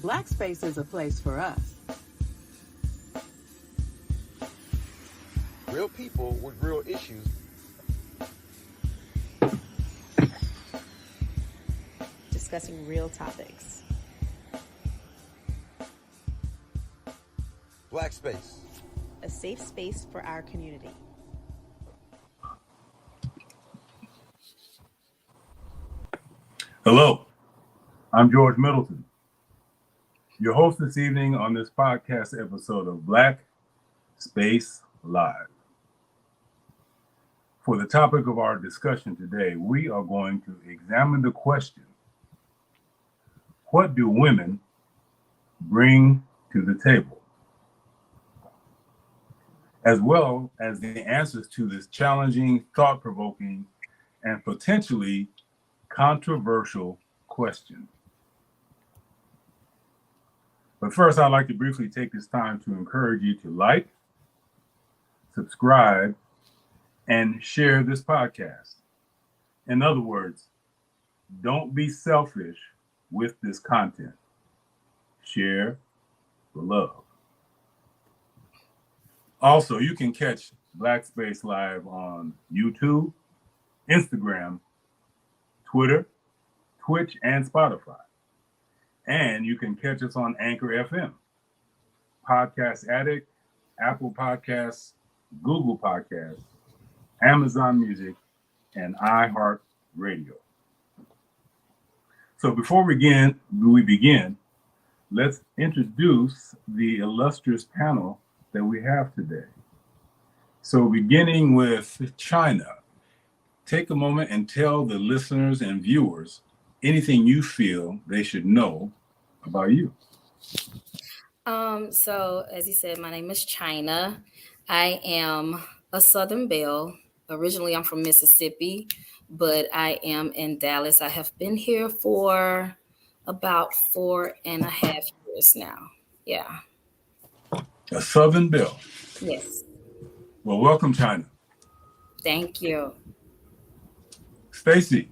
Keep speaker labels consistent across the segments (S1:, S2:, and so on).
S1: Black space is a place for us.
S2: Real people with real issues.
S3: Discussing real topics.
S2: Black space.
S3: A safe space for our community.
S4: Hello, I'm George Middleton, your host this evening on this podcast episode of Black Space Live. For the topic of our discussion today, we are going to examine the question, what do women bring to the table? As well as the answers to this challenging, thought-provoking, and potentially controversial question. But first, I'd like to briefly take this time to encourage you to like, subscribe, and share this podcast. In other words, don't be selfish with this content. Share the love. Also, you can catch Black Space Live on YouTube, Instagram, Twitter, Twitch, and Spotify. And you can catch us on Anchor FM, Podcast Addict, Apple Podcasts, Google Podcasts, Amazon Music, and iHeartRadio. So before we begin, let's introduce the illustrious panel that we have today. So beginning with China, take a moment and tell the listeners and viewers anything you feel they should know about you.
S5: So as you said, my name is China. I am a Southern Belle. Originally, I'm from Mississippi, but I am in Dallas. I have been here for about 4.5 years now. Yeah.
S4: A Southern Belle.
S5: Yes.
S4: Well, welcome, China.
S5: Thank you.
S4: Stacy.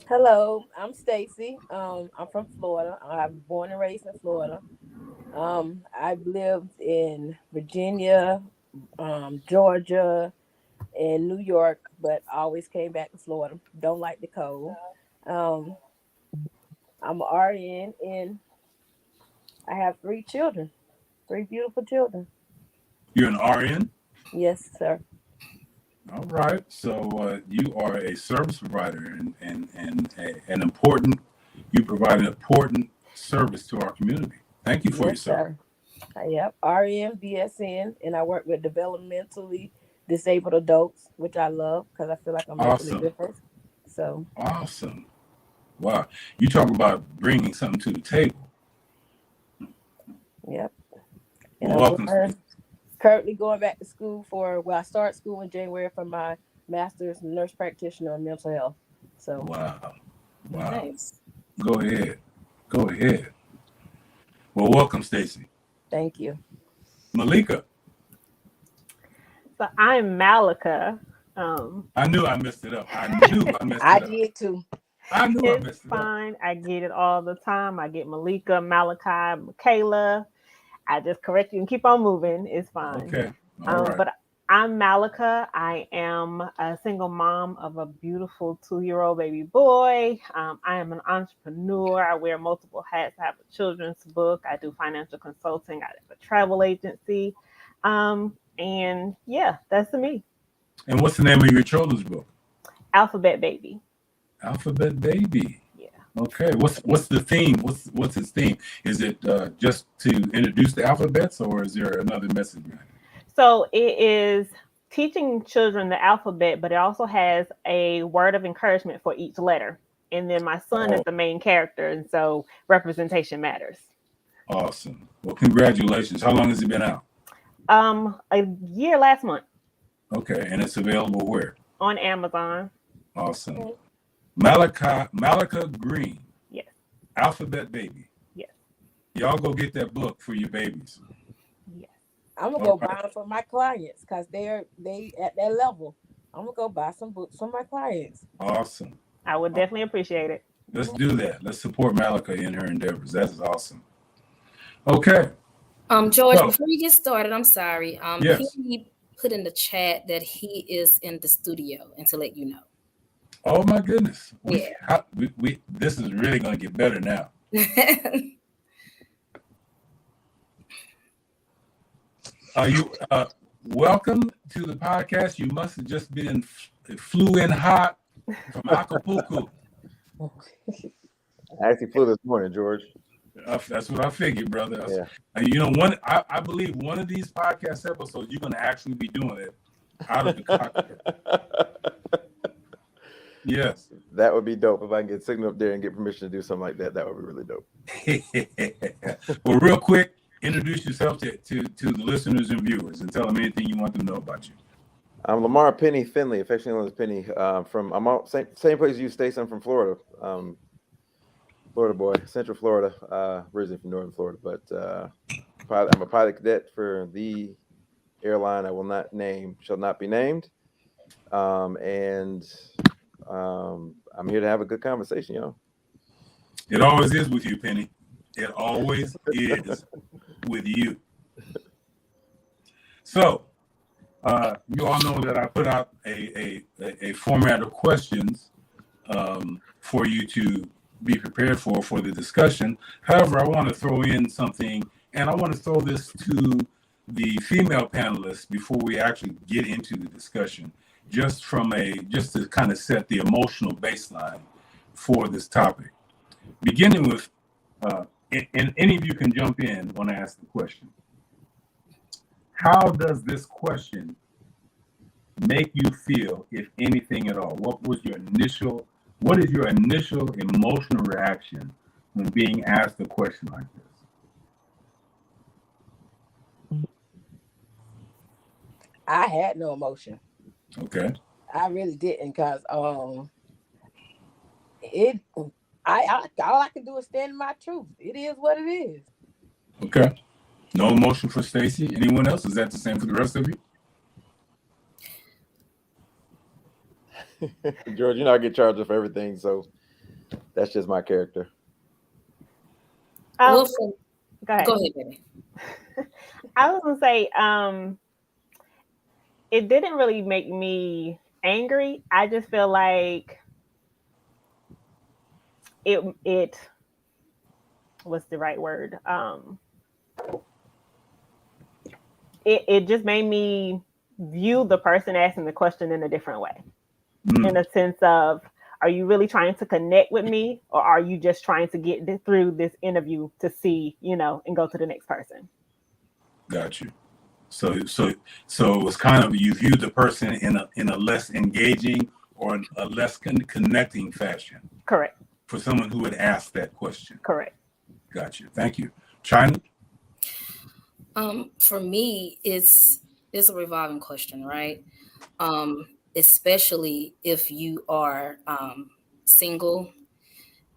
S6: Hello, I'm Stacy. I'm from Florida. I'm born and raised in Florida. I've lived in Virginia, Georgia, and New York, but always came back to Florida. Don't like the cold. I'm an RN, and I have 3 children, 3 beautiful children.
S4: You're an RN?
S6: Yes, sir.
S4: All right. So you are a service provider and an important, you provide an important service to our community. Thank you for your service.
S6: Yep, RN, BSN, and I work with developmentally disabled adults, which I love because I feel like I'm making a difference. So
S4: awesome. Wow. You talk about bringing something to the table.
S6: Yep.
S4: And welcome.
S6: Currently going back to school I start school in January for my master's in nurse practitioner in mental health. So
S4: wow.
S5: Nice.
S4: Go ahead. Well, welcome, Stacy.
S6: Thank you.
S4: Malika.
S7: So I'm Malika.
S4: I knew I messed it up. I
S6: did too.
S4: I knew I messed it up.
S7: It's fine. I get it all the time. I get Malika, Malachi, Michaela. I just correct you and keep on moving. It's fine.
S4: Okay. All right.
S7: But I'm Malika. I am a single mom of a beautiful 2-year-old baby boy. I am an entrepreneur. I wear multiple hats. I have a children's book. I do financial consulting. I have a travel agency. And yeah, that's me.
S4: And what's the name of your children's book?
S7: Alphabet Baby.
S4: Alphabet Baby.
S7: Yeah.
S4: Okay. What's the theme? What's his theme? Is it just to introduce the alphabets, or is there another message behind it?
S7: So it is teaching children the alphabet, but it also has a word of encouragement for each letter. And then my son is the main character, and so representation matters.
S4: Awesome. Well, congratulations. How long has it been out?
S7: A year last month.
S4: Okay, and it's available where?
S7: On Amazon.
S4: Awesome. Malika Green.
S7: Yes.
S4: Alphabet Baby.
S7: Yes.
S4: Y'all go get that book for your babies.
S7: Yes.
S6: I'm gonna go buy them for my clients because they at that level. I'm gonna go buy some books for my clients.
S4: Awesome.
S7: I would definitely appreciate it.
S4: Let's do that. Let's support Malika in her endeavors. That's awesome. Okay.
S5: George,
S4: So,
S5: before you get started, I'm sorry.
S4: yes.
S5: He put in the chat that he is in the studio, and to let you know.
S4: Oh my goodness.
S5: Yeah.
S4: This is really going to get better now. You welcome to the podcast. You must have just flew in hot from Acapulco.
S2: I actually flew this morning, George.
S4: That's what I figured, brother.
S2: Yeah.
S4: You know, I believe one of these podcast episodes you're going to actually be doing it out of the cockpit. Yes.
S2: That would be dope. If I can get signal up there and get permission to do something like that, that would be really dope.
S4: Well, real quick, introduce yourself to the listeners and viewers and tell them anything you want them to know about you.
S2: I'm Lamar Penny Finley, affectionately known as Penny. I'm out, same place you, Stacey. I'm from Florida. Florida boy, Central Florida, originally from Northern Florida, but I'm a pilot cadet for the airline I will not name, shall not be named. And I'm here to have a good conversation, y'all.
S4: It always is with you, Penny. It always is with you. So, you all know that I put out a format of questions for you to be prepared for the discussion. However, I want to throw in something, and I want to throw this to the female panelists before we actually get into the discussion, just to kind of set the emotional baseline for this topic. Beginning with, and any of you can jump in when I ask the question. How does this question make you feel, if anything at all? What is your initial emotional reaction when being asked a question like this?
S6: I had no emotion.
S4: Okay.
S6: I really didn't, because all I can do is stand in my truth. It is what it is.
S4: Okay. No emotion for Stacey. Anyone else? Is that the same for the rest of you?
S2: George, I get charged for everything, so that's just my character.
S7: Go ahead.
S5: Go ahead, baby.
S7: I was gonna say, it didn't really make me angry. I just feel like it what's the right word? It just made me view the person asking the question in a different way. In a sense of, are you really trying to connect with me, or are you just trying to get through this interview to see, and go to the next person?
S4: Got you. So it was kind of, you viewed the person in a less engaging or a less connecting fashion.
S7: Correct.
S4: For someone who had asked that question.
S7: Correct.
S4: Got you. Thank you. China?
S5: For me, it's a revolving question, right? Especially if you are single,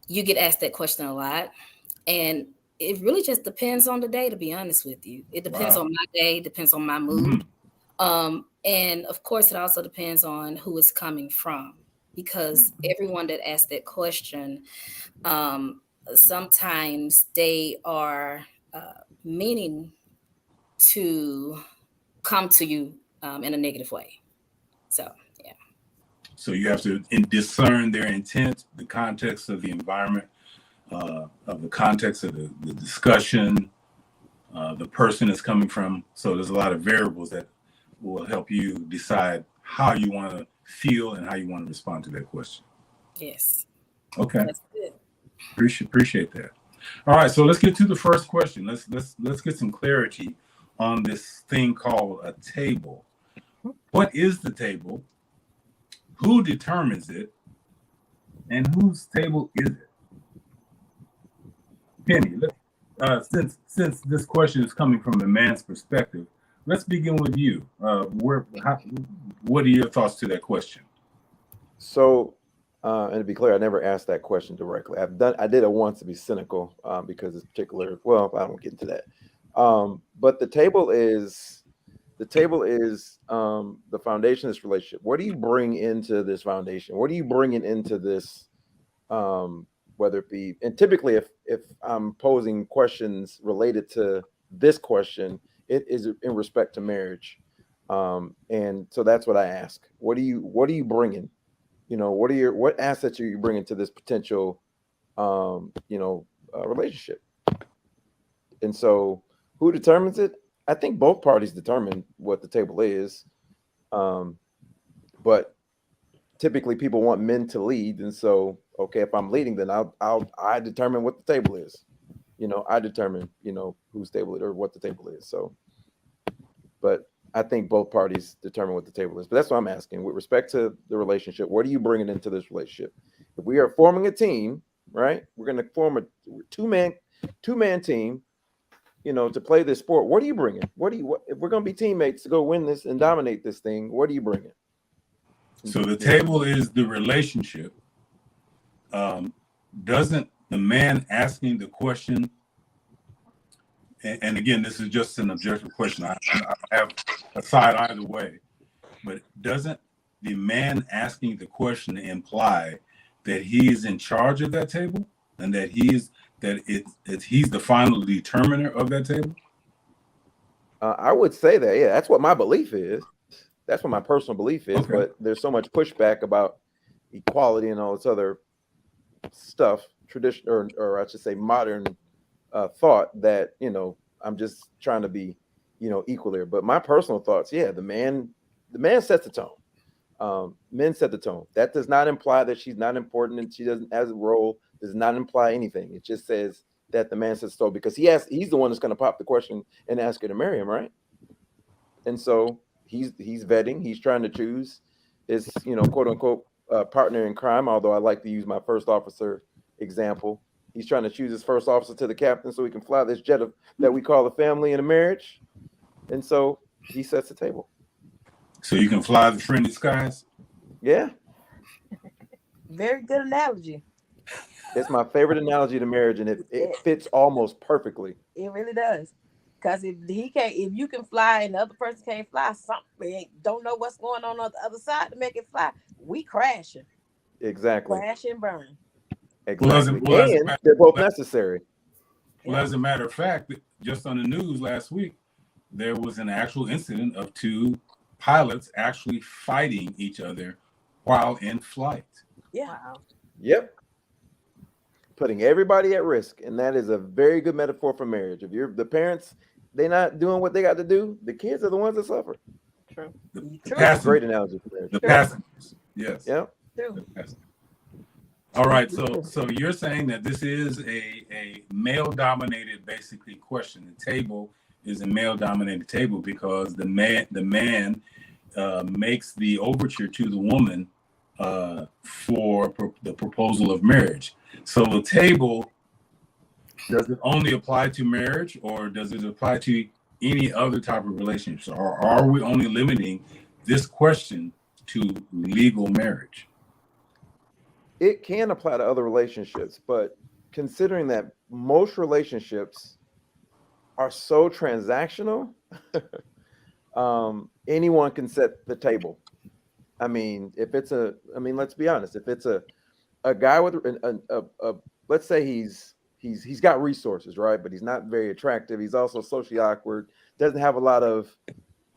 S5: you get asked that question a lot. And it really just depends on the day, to be honest with you. It depends on my day, depends on my mood. And of course, it also depends on who it's coming from, because everyone that asks that question, sometimes they are meaning to come to you in a negative way. So, yeah.
S4: So you have to discern their intent, the context of the environment, of the context of the discussion, the person is coming from. So there's a lot of variables that will help you decide how you want to feel and how you want to respond to that question.
S5: Yes.
S4: Okay.
S5: That's good.
S4: Appreciate that. All right, so let's get to the first question. Let's get some clarity on this thing called a table. What is the table? Who determines it? And whose table is it? Penny, since this question is coming from the man's perspective, let's begin with you. What are your thoughts to that question?
S2: So, and to be clear, I never asked that question directly. I did it once to be cynical, because it's particular. Well, I don't get into that. But the table is the foundation of this relationship. What do you bring into this foundation? What are you bringing into this whether it be, and typically if I'm posing questions related to this question, it is in respect to marriage. And so that's what I ask. What are you bringing? What assets are you bringing to this potential, relationship? And so who determines it? I think both parties determine what the table is. But typically people want men to lead. And so, okay, if I'm leading, then I determine what the table is. I determine, whose table it or what the table is. So, but I think both parties determine what the table is. But that's what I'm asking. With respect to the relationship, what are you bringing into this relationship? If we are forming a team, right? We're going to form a two-man team, to play this sport. What are you bringing? If we're going to be teammates to go win this and dominate this thing, what are you bringing?
S4: So the table is the relationship. Doesn't the man asking the question, and again, this is just an objective question. I have a side either way, but doesn't the man asking the question imply that he's in charge of that table and that he's the final determiner of that table?
S2: I would say that, yeah, that's what my belief is. That's what my personal belief is.
S4: Okay.
S2: But there's so much pushback about equality and all this other stuff, tradition, or I should say modern thought that, I'm just trying to be, equal here. But my personal thoughts, yeah, the man sets the tone. Men set the tone. That does not imply that she's not important and she doesn't has a role. Does not imply anything. It just says that the man sets the tone because he's the one that's going to pop the question and ask her to marry him, right? And so he's vetting. He's trying to choose his, quote unquote partner in crime. Although I like to use my first officer example. He's trying to choose his first officer to the captain so he can fly this jet that we call a family and a marriage. And so he sets the table.
S4: So you can fly the friendly skies?
S2: Yeah.
S6: Very good analogy.
S2: It's my favorite analogy to marriage, and it fits almost perfectly.
S6: It really does. Because if you can fly and the other person can't fly, something don't know what's going on the other side to make it fly. We crashing.
S2: Exactly.
S6: Crash and burn.
S2: Exactly. And they're both necessary.
S4: Well, as a matter of fact, just on the news last week, there was an actual incident of two pilots actually fighting each other while in flight.
S6: Yeah.
S7: Wow.
S2: Yep. Putting everybody at risk. And that is a very good metaphor for marriage. If the parents, they're not doing what they got to do, the kids are the ones that suffer.
S7: True.
S2: That's a great analogy for marriage.
S4: The passengers. Yes.
S2: Yep.
S6: True.
S4: All right. So you're saying that this is a male-dominated, basically, question. The table is a male-dominated table because the man makes the overture to the woman for the proposal of marriage. So the table, does it only apply to marriage, or does it apply to any other type of relationships, or are we only limiting this question to legal marriage?
S2: It can apply to other relationships, but considering that most relationships are so transactional, anyone can set the table. I mean, let's be honest. If it's a guy with let's say he's got resources, right? But he's not very attractive. He's also socially awkward. Doesn't have a lot of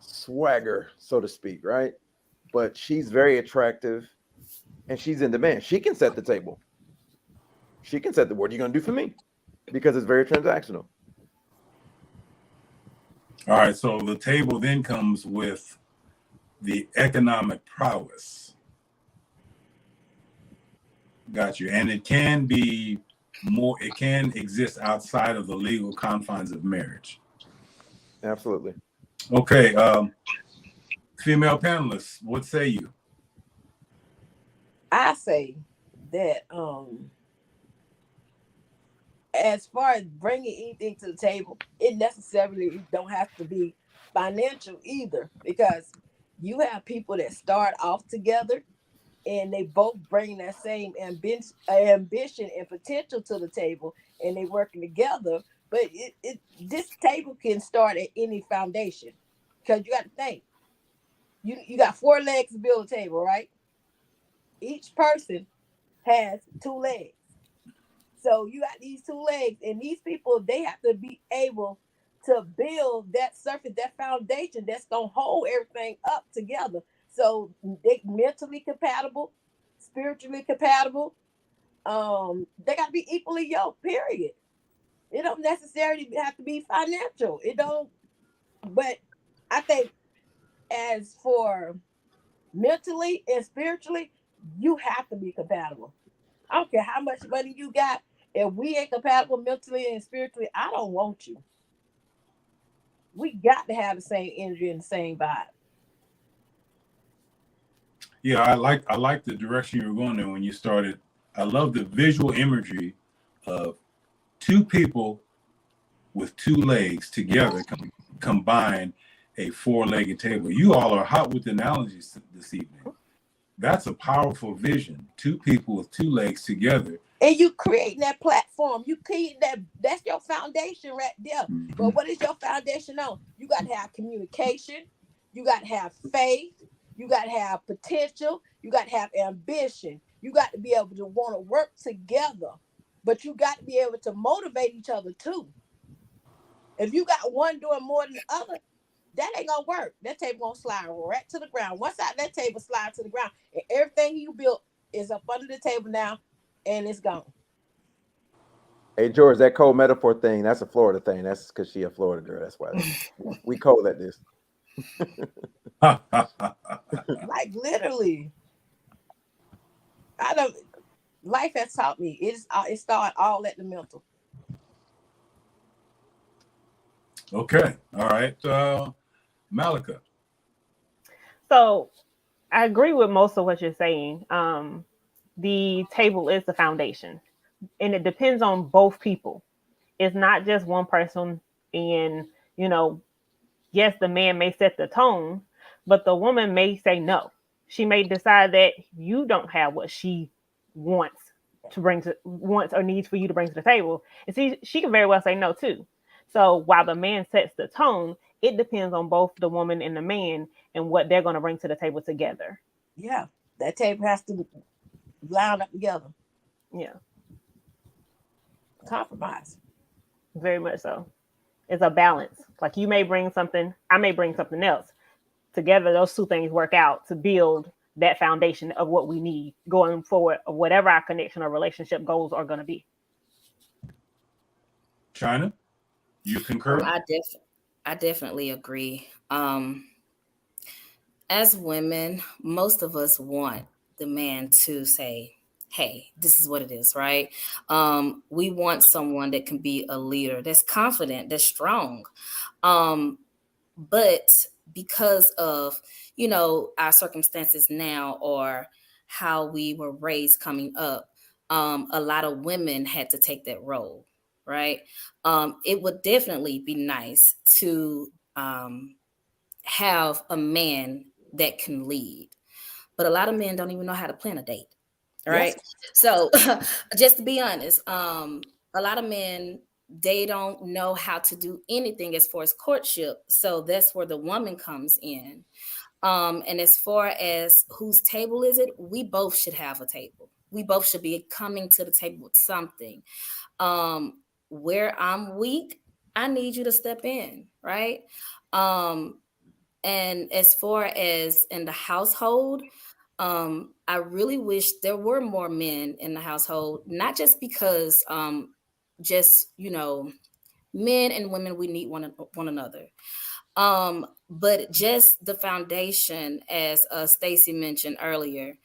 S2: swagger, so to speak, right? But she's very attractive, and she's in demand. She can set the table. She can set what are you going to do for me? Because it's very transactional.
S4: All right, so the table then comes with the economic prowess. Got you. And it can be more, it can exist outside of the legal confines of marriage.
S2: Absolutely.
S4: Okay, female panelists, what say you?
S6: I say that as far as bringing anything to the table, it necessarily don't have to be financial either, because you have people that start off together and they both bring that same ambition and potential to the table, and they working together. But this table can start at any foundation, because you got to think, you got 4 legs to build a table, right? Each person has 2 legs. So you got these two legs, and these people, they have to be able to build that surface, that foundation that's gonna hold everything up together. So they mentally compatible, spiritually compatible. They got to be equally yoked. Period. It don't necessarily have to be financial. It don't. But I think as for mentally and spiritually, you have to be compatible. I don't care how much money you got. If we ain't compatible mentally and spiritually, I don't want you. We got to have the same energy and the same vibe.
S4: Yeah, I like the direction you were going there when you started. I love the visual imagery of two people with two legs together combine a four-legged table. You all are hot with analogies this evening. That's a powerful vision. Two people with two legs together.
S6: And you create that platform. You create that's your foundation right there.
S4: Mm-hmm.
S6: But what is your foundation on? You got to have communication. You got to have faith. You got to have potential. You got to have ambition. You got to be able to want to work together. But you got to be able to motivate each other too. If you got one doing more than the other, that ain't gonna work. That table gonna slide right to the ground. Once that table slides to the ground, and everything you built is up under the table now, and it's gone.
S2: Hey George, that cold metaphor thing, that's a Florida thing. That's because she a Florida girl. That's why we cold at this.
S6: Like literally. Life has taught me it started all at the mental.
S4: Okay. All right. Malika.
S7: So I agree with most of what you're saying. The table is the foundation, and it depends on both people. It's not just one person. And, yes, the man may set the tone, but the woman may say no. She may decide that you don't have what she wants or needs for you to bring to the table. And see, she can very well say no too. So while the man sets the tone, it depends on both the woman and the man and what they're going to bring to the table together.
S6: Yeah, that table has to line up together.
S7: Yeah.
S6: Compromise.
S7: Very much so. It's a balance. Like you may bring something, I may bring something else. Together, those two things work out to build that foundation of what we need going forward, of whatever our connection or relationship goals are going to be.
S4: China, you concur?
S5: I definitely agree. As women, most of us want the man to say, hey, this is what it is, right? We want someone that can be a leader, that's confident, that's strong. But because of, our circumstances now or how we were raised coming up, a lot of women had to take that role, right? It would definitely be nice to have a man that can lead. But a lot of men don't even know how to plan a date, right? Yes. So just to be honest, a lot of men, they don't know how to do anything as far as courtship. So that's where the woman comes in. And as far as whose table is it, we both should have a table. We both should be coming to the table with something. Where I'm weak, I need you to step in, right? And as far as in the household, I really wish there were more men in the household, not just because men and women, we need one another. But just the foundation, as Stacy mentioned earlier,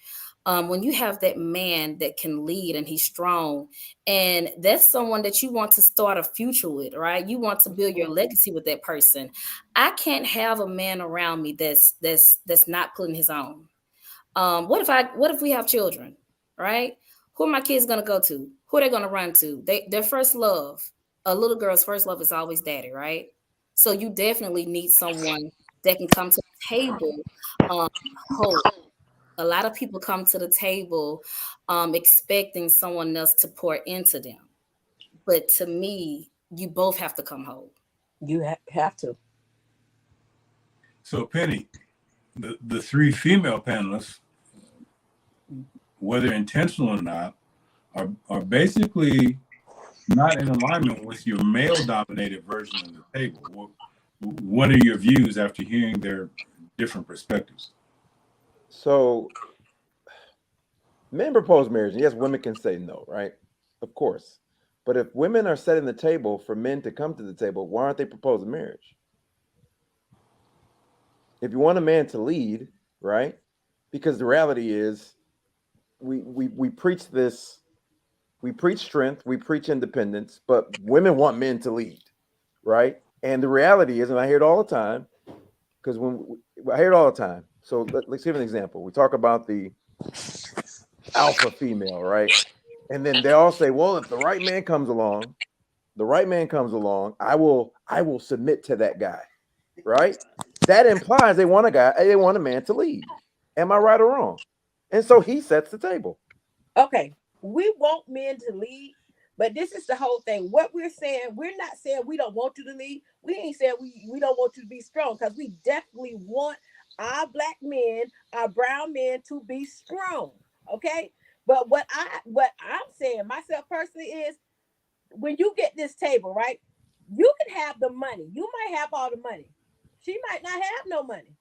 S5: when you have that man that can lead and he's strong, and that's someone that you want to start a future with, right? You want to build your legacy with that person. I can't have a man around me that's not putting his own. What if we have children, right? Who are my kids going to go to? Who are they going to run to? Their first love, a little girl's first love is always daddy, right? So you definitely need someone that can come to the table, hope. A lot of people come to the table expecting someone else to pour into them. But to me, you both have to come whole.
S6: You have to.
S4: So Penny, the three female panelists, whether intentional or not, are basically not in alignment with your male-dominated version of the table. What are your views after hearing their different perspectives?
S2: So men propose marriage, and yes, women can say no, right? Of course. But if women are setting the table for men to come to the table, why aren't they proposing marriage? If you want a man to lead, right? Because the reality is we preach this, we preach strength, we preach independence, but women want men to lead, right? And the reality is, and I hear it all the time, because I hear it all the time. So let's give an example. We talk about the alpha female, right? And then they all say, well, if the right man comes along, I will submit to that guy, right? That implies they want a man to lead. Am I right or wrong? And so he sets the table.
S6: Okay, we want men to lead, but this is the whole thing. What we're saying, we're not saying we don't want you to lead. We ain't saying we don't want you to be strong, because we definitely want our black men, our brown men to be strong. Okay, but what I'm saying myself personally is, when you get this table, right? You can have the money. You might have all the money. She might not have no money.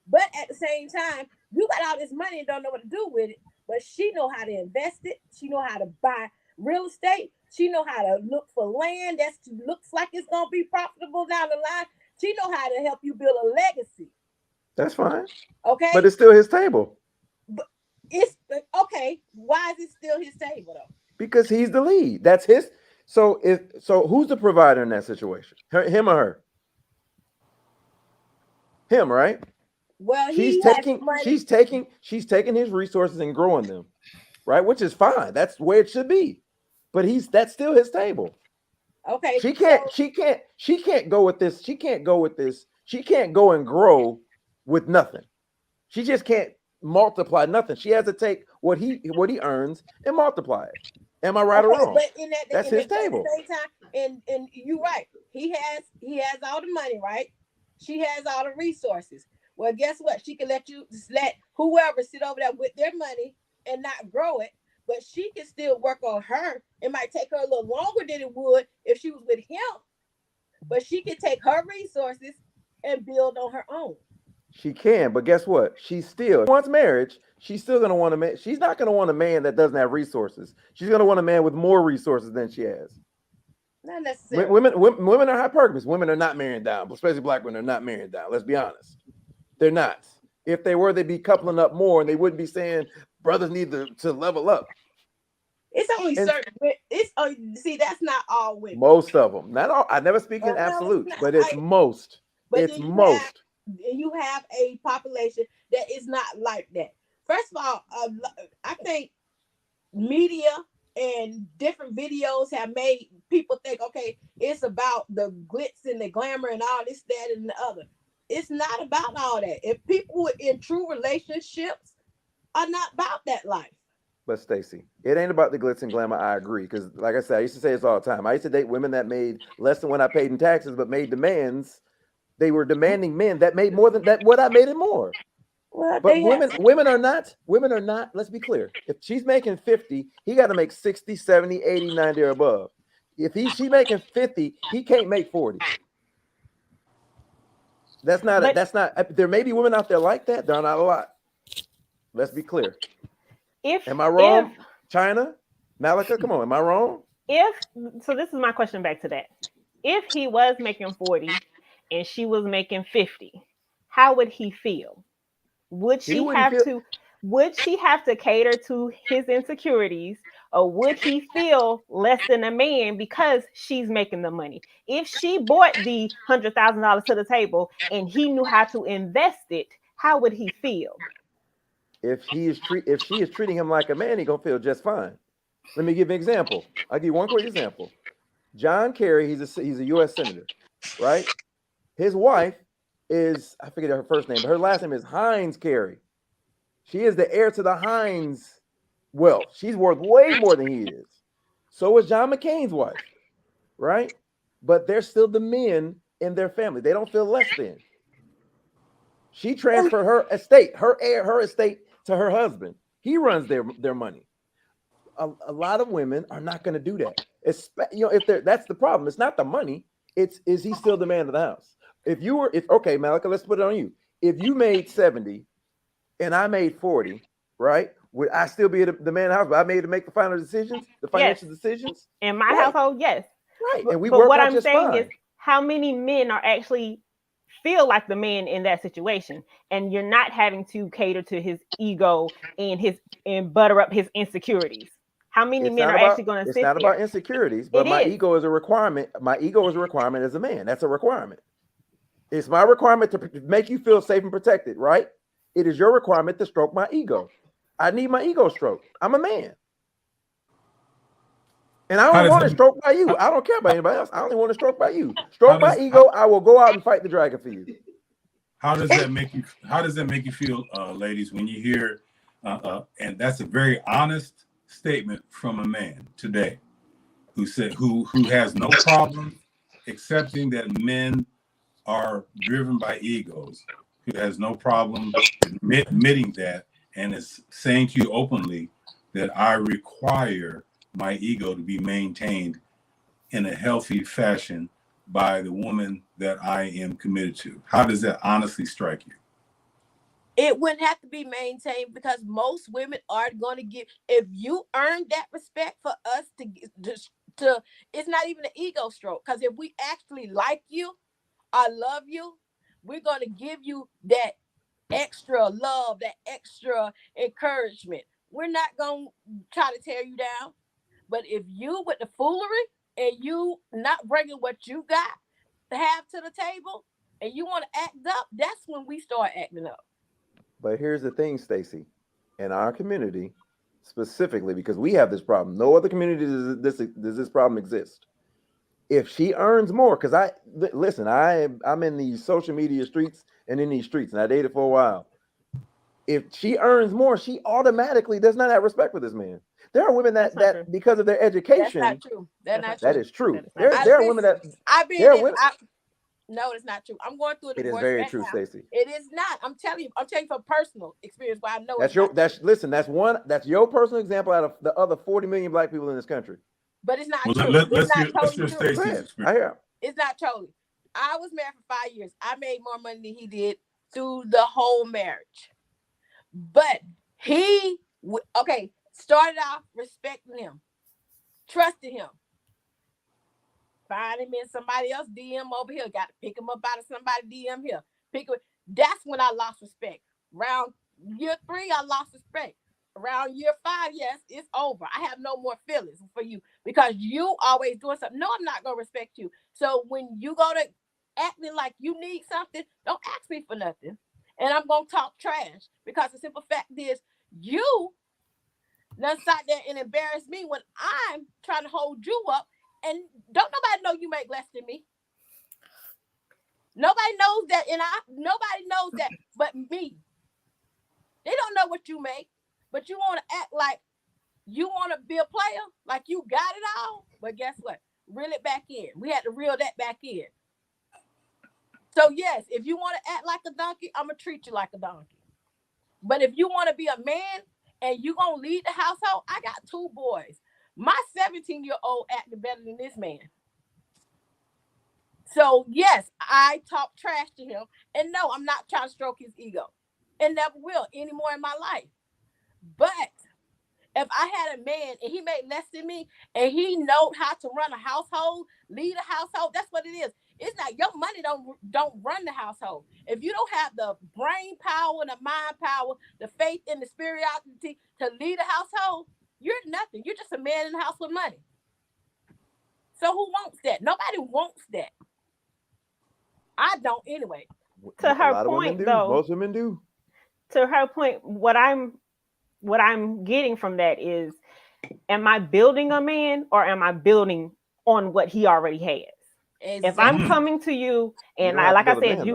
S6: But at the same time, you got all this money and don't know what to do with it. But she know how to invest it. She know how to buy real estate. She know how to look for land that looks like it's gonna be profitable down the line. She know how to help you build a legacy.
S2: That's fine.
S6: Okay.
S2: But it's still his table.
S6: But it's okay. Why is it still his table though?
S2: Because he's the lead. That's his. So who's the provider in that situation? Him or her? Him, right?
S6: Well,
S2: she's taking his resources and growing them, right? Which is fine. That's the way it should be. But that's still his table.
S6: Okay.
S2: She can't go with this. She can't go and grow with nothing. She just can't multiply nothing. She has to take what he earns and multiply it. Am I right or wrong?
S6: But
S2: that's his table.
S6: At the same time, and you're right. He has all the money, right? She has all the resources. Well, guess what? She can let whoever sit over there with their money and not grow it, but she can still work on her. It might take her a little longer than it would if she was with him, but she can take her resources and build on her own.
S2: She can, but guess what? She still wants marriage. She's still going to want a man. She's not going to want a man that doesn't have resources. She's going to want a man with more resources than she has.
S6: Not necessarily.
S2: Women are hypergamous. Women are not marrying down, especially black women are not marrying down. Let's be honest. They're not. If they were, they'd be coupling up more, and they wouldn't be saying brothers need to level up.
S6: It's only certain. See, that's not all women.
S2: Most of them, not all. I never speak in absolute, but it's most.
S6: But
S2: it's most.
S6: You have a population that is not like that. First of all, I think media and different videos have made people think, okay, it's about the glitz and the glamour and all this, that, and the other. It's not about all that. If people in true relationships are not about that life.
S2: But Stacey, it ain't about the glitz and glamour. I agree, because like I said, I used to say this all the time. I used to date women that made less than what I paid in taxes, but made demands. They were demanding men that made more than that. What I made it more. Well, but women are not. Let's be clear. If she's making 50, he got to make 60, 70, 80, 90 or above. If she's making 50, he can't make 40. That's not. There may be women out there like that. There are not a lot. Let's be clear. Am I wrong, China? Malika, come on. Am I wrong?
S7: So this is my question back to that. If he was making 40 and she was making 50, how would he feel? Would she have to cater to his insecurities, or would he feel less than a man because she's making the money? If she bought the $100,000 to the table and he knew how to invest it, how would he feel?
S2: If she is treating him like a man, he's gonna feel just fine. Let me give an example. I'll give you one quick example. John Kerry, he's a U.S. senator, right? His wife is, I forget her first name, but her last name is Hines Kerry. She is the heir to the Hines wealth. She's worth way more than he is. So is John McCain's wife, right? But they're still the men in their family. They don't feel less than. She transferred her estate, her estate to her husband. He runs their money. a lot of women are not going to do that. If that's the problem. It's not the money. It's is he still the man of the house? If okay, Malika, let's put it on you. If you made 70 and I made 40, right? Would I still be the man of the house? But I made to make the final decisions, the financial decisions
S7: in my
S2: right.
S7: household, yes.
S2: Right, and we
S7: but
S2: work
S7: what
S2: out
S7: I'm
S2: just
S7: saying
S2: fine.
S7: is, how many men are actually feel like the man in that situation, and you're not having to cater to his ego and butter up his insecurities? How many men are actually going to sit there?
S2: It's not about insecurities, but my ego is a requirement. My ego is a requirement as a man. That's a requirement. It's my requirement to make you feel safe and protected, right? It is your requirement to stroke my ego. I need my ego stroked. I'm a man. And I don't want to stroke by you. I don't care about anybody else. I only want to stroke by you. Stroke my ego. I will go out and fight the dragon for you.
S4: How does that make you? How does that make you feel, ladies, when you hear? And that's a very honest statement from a man today, who said who has no problem accepting that men are driven by egos, who has no problem admitting that, and is saying to you openly that I require my ego to be maintained in a healthy fashion by the woman that I am committed to. How does that honestly strike you?
S6: It wouldn't have to be maintained, because most women aren't going to give. If you earn that respect for us to it's not even an ego stroke. Because if we actually like you, I love you, we're going to give you that extra love, that extra encouragement. We're not going to try to tear you down. But if you with the foolery and you not bringing what you got to have to the table, and you want to act up, that's when we start acting up.
S2: But here's the thing, Stacy, in our community specifically, because we have this problem. No other community does this problem exist. If she earns more, because I'm in these social media streets and in these streets, and I dated for a while. If she earns more, she automatically does not have respect for this man. There are women that because of their education.
S6: That's not true.
S2: That is true. There are women that no, it's
S6: not true. I'm going through a divorce.
S2: It is very true, Stacy.
S6: It is not. I'm telling you from personal experience why I know
S2: that's that's your personal example out of the other 40 million black people in this country.
S6: But it's not true. Let's hear Stacy's
S2: experience. I hear.
S6: It's not totally. I was married for 5 years. I made more money than he did through the whole marriage. But he started off respecting him, trusted him. Find him in somebody else DM over here. Got to pick him up out of somebody DM here. That's when I lost respect. Around year 3, I lost respect. Around year 5, yes, it's over. I have no more feelings for you because you always doing something. No, I'm not gonna respect you. So when you go to acting like you need something, don't ask me for nothing. And I'm gonna talk trash because the simple fact is you done sat there and embarrass me when I'm trying to hold you up. And don't nobody know you make less than me. Nobody knows that, and nobody knows that but me. They don't know what you make, but you want to act like you want to be a player, like you got it all. But guess what? Reel it back in. We had to reel that back in. So yes, if you want to act like a donkey, I'm gonna treat you like a donkey. But if you want to be a man and you gonna lead the household, I got 2 boys. My 17-year-old acting better than this man. So yes, I talk trash to him. And no, I'm not trying to stroke his ego. And never will anymore in my life. But if I had a man and he made less than me and he know how to run a household, lead a household, that's what it is. It's not your money don't run the household. If you don't have the brain power, the mind power, the faith and the spirituality to lead a household, you're nothing. You're just a man in the house with money. So who wants that? Nobody wants that. I don't anyway.
S7: To her point, though,
S2: most women do.
S7: To her point, what I'm getting from that is, am I building a man or am I building on what he already has? Exactly. If I'm coming to you and like I said,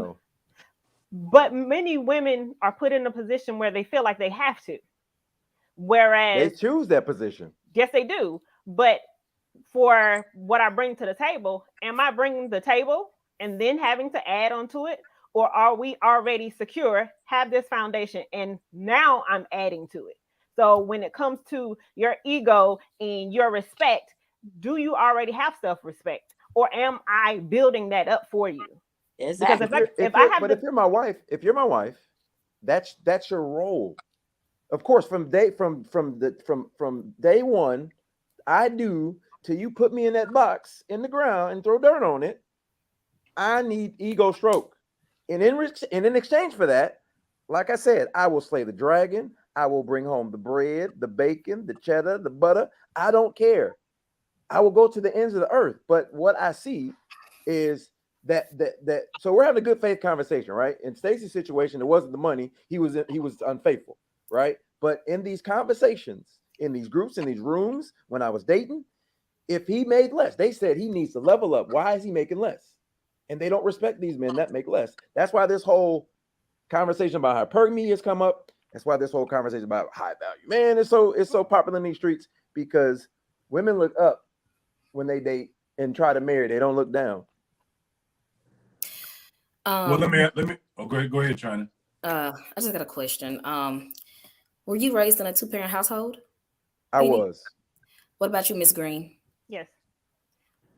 S7: but many women are put in a position where they feel like they have to. Whereas
S2: they choose that position.
S7: Yes, they do. But for what I bring to the table, am I bringing the table and then having to add on to it? Or are we already secure, have this foundation, and now I'm adding to it? So when it comes to your ego and your respect, do you already have self-respect, or am I building that up for you?
S6: Exactly.
S7: Because if
S2: you're my wife, that's your role. Of course, from day one, I do till you put me in that box in the ground and throw dirt on it. I need ego stroke, and in exchange for that, like I said, I will slay the dragon. I will bring home the bread, the bacon, the cheddar, the butter. I don't care. I will go to the ends of the earth. But what I see is that so we're having a good faith conversation, right? In Stacy's situation, it wasn't the money. He was unfaithful, right? But in these conversations, in these groups, in these rooms, when I was dating, if he made less, they said he needs to level up. Why is he making less? And they don't respect these men that make less. That's why this whole conversation about hypergamy has come up. That's why this whole conversation about high value man is so popular in these streets, because women look up when they date and try to marry. They don't look down.
S4: Well, let me. Oh, go ahead, China.
S5: I just got a question. Were you raised in a 2-parent household?
S2: I was.
S5: What about you, Miss Green?
S7: Yes.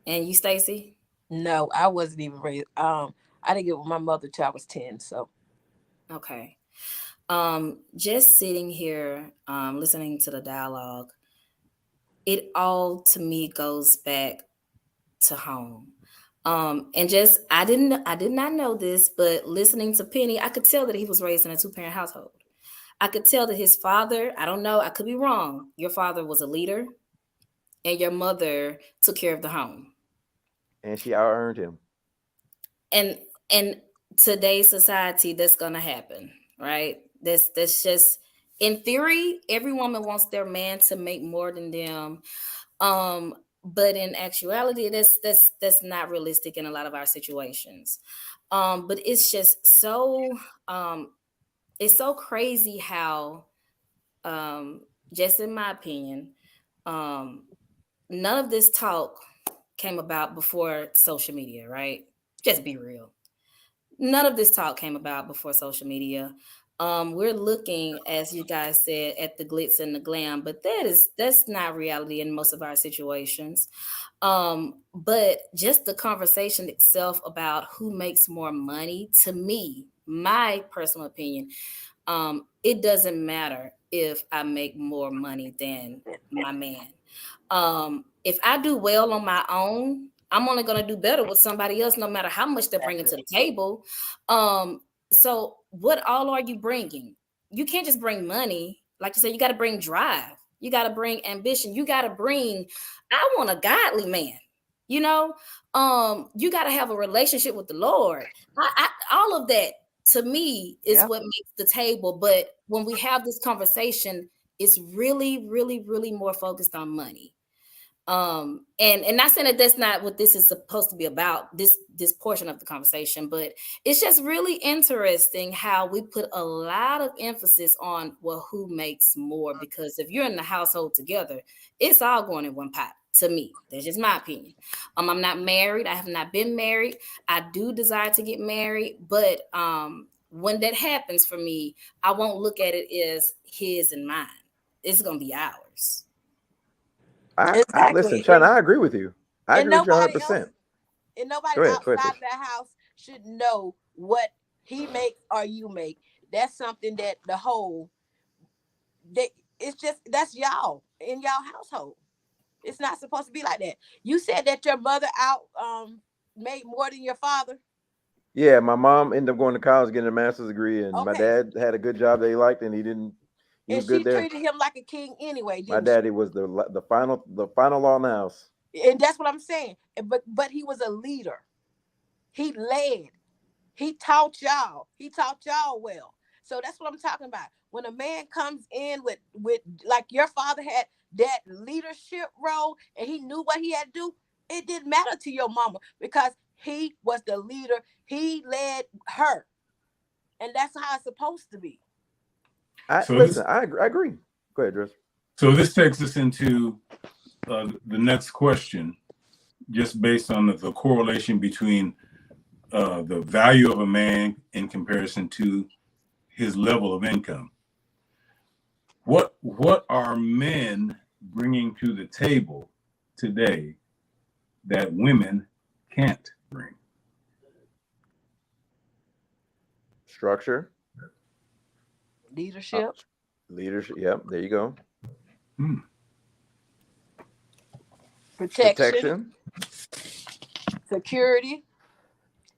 S5: And you, Stacy?
S6: No, I wasn't even raised. I didn't get with my mother till I was 10. So.
S5: Okay. Just sitting here, listening to the dialogue, it all to me goes back to home. And just I did not know this, but listening to Penny, I could tell that he was raised in a 2-parent household. I could tell that his father, I don't know, I could be wrong. Your father was a leader, and your mother took care of the home.
S2: And she out-earned him.
S5: And in today's society, that's gonna happen, right? That's just, in theory, every woman wants their man to make more than them. But in actuality, that's not realistic in a lot of our situations. But it's just so it's so crazy how, just in my opinion, none of this talk came about before social media, right? Just be real. None of this talk came about before social media. We're looking, as you guys said, at the glitz and the glam, but that's not reality in most of our situations. But just the conversation itself about who makes more money, to me, my personal opinion, it doesn't matter if I make more money than my man. If I do well on my own, I'm only going to do better with somebody else, no matter how much they're bringing to the table. So what all are you bringing? You can't just bring money. Like you said, you got to bring drive. You got to bring ambition. You got to bring, I want a godly man. You know, you got to have a relationship with the Lord. All of that, to me, is what makes the table. But when we have this conversation, it's really, really, really more focused on money. And not saying that that's not what this is supposed to be about, this portion of the conversation, but it's just really interesting how we put a lot of emphasis on, well, who makes more? Because if you're in the household together, it's all going in one pot. To me, that's just my opinion. I'm not married. I have not been married. I do desire to get married, but when that happens for me, I won't look at it as his and mine. It's gonna be ours.
S2: Listen, China, I agree with you. I agree with you 100%.
S6: And nobody outside the house should know what he makes or you make. That's something that that's y'all in y'all household. It's not supposed to be like that. You said that your mother made more than your father.
S2: Yeah, my mom ended up going to college, getting a master's degree, and my dad had a good job that he liked, and he didn't. He was good there.
S6: And she treated him like a king anyway.
S2: My daddy was the final law in the house.
S6: And that's what I'm saying. But he was a leader. He led. He taught y'all. He taught y'all well. So that's what I'm talking about. When a man comes in with like your father had that leadership role and he knew what he had to do, it didn't matter to your mama because he was the leader. He led her. And that's how it's supposed to be.
S2: I agree. Go ahead, Driss.
S4: So this takes us into the next question, just based on the correlation between the value of a man in comparison to his level of income. What are men bringing to the table today that women can't bring?
S2: Structure,
S6: Leadership.
S2: leadership. Yep, there you go.
S6: Protection. Security.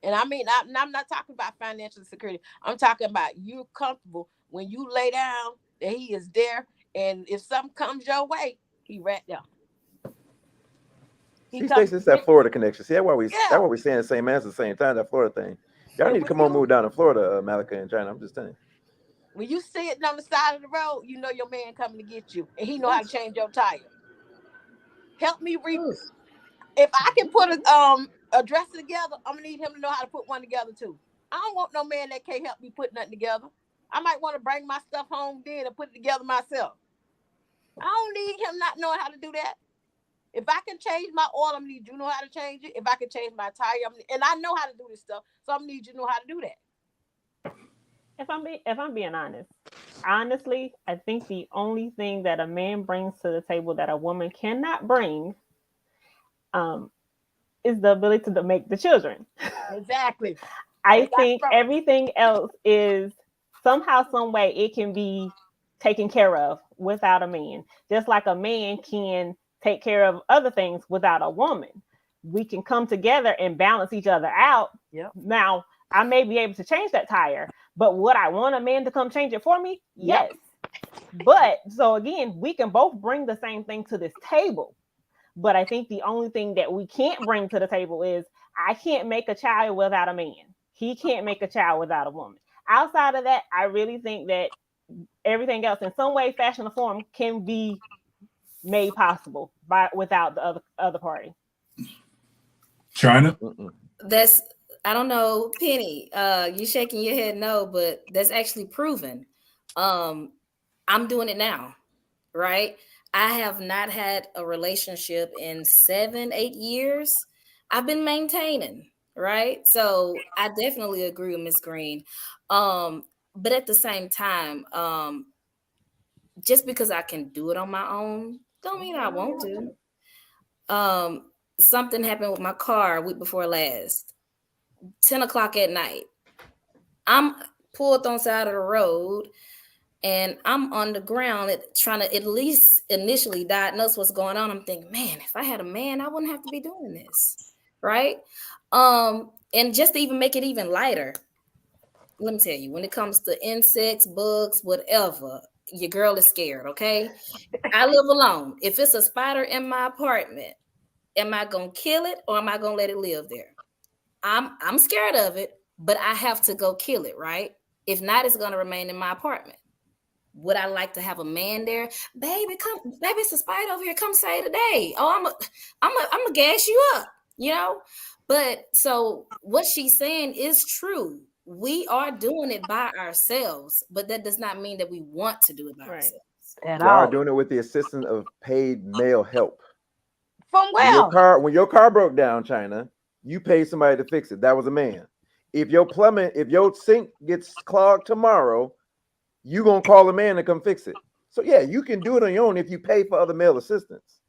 S6: And I mean, I'm not talking about financial security. I'm talking about you're comfortable when you lay down that he is there. And if something comes your way, he right there.
S2: See, Stacey, it's that Florida connection. See, that's why we saying the same answer at the same time, that Florida thing. Y'all need to come on, move down to Florida, Malika and China. I'm just telling you.
S6: When you sitting on the side of the road, you know your man coming to get you. And he know how to change your tire. Help me if I can put a dresser together, I'm gonna need him to know how to put one together too. I don't want no man that can't help me put nothing together. I might want to bring my stuff home then and put it together myself. I don't need him not knowing how to do that. If I can change my oil, I'm gonna need you to know how to change it. If I can change my tire, and I know how to do this stuff, so I'm gonna need you to know how to do that.
S7: If I'm being honest, honestly, I think the only thing that a man brings to the table that a woman cannot bring is the ability to make the children.
S6: Exactly.
S7: I think everything else is somehow, some way it can be taken care of without a man. Just like a man can take care of other things without a woman. We can come together and balance each other out.
S6: Yep.
S7: Now, I may be able to change that tire, but would I want a man to come change it for me? Yes. But so again, we can both bring the same thing to this table. But I think the only thing that we can't bring to the table is I can't make a child without a man. He can't make a child without a woman. Outside of that, I really think that everything else in some way, fashion, or form can be made possible without the other party.
S4: China?
S5: I don't know, Penny, you shaking your head no, but that's actually proven. I'm doing it now, right? I have not had a relationship in 7-8 years. I've been maintaining, right? So I definitely agree with Ms. Green. But at the same time, just because I can do it on my own, don't mean I want to. Something happened with my car a week before last. 10 o'clock at night. I'm pulled on the side of the road and I'm on the ground trying to at least initially diagnose what's going on. I'm thinking, man, if I had a man, I wouldn't have to be doing this, right? And just to even make it even lighter, let me tell you, when it comes to insects, bugs, whatever, your girl is scared, okay? I live alone. If it's a spider in my apartment, am I going to kill it or am I going to let it live there? I'm scared of it, but I have to go kill it, right? If not, it's going to remain in my apartment. Would I like to have a man there? Baby, it's a spider over here. Come say today. Oh, I'm a gas you up, you know? But so what she's saying is true. We are doing it by ourselves, but that does not mean that we want to do it by ourselves.
S2: Y'all are doing it with the assistance of paid male help.
S6: From where?
S2: When your car broke down, China, you paid somebody to fix it. That was a man. If your sink gets clogged tomorrow, you gonna call a man to come fix it. So yeah, you can do it on your own if you pay for other male assistance.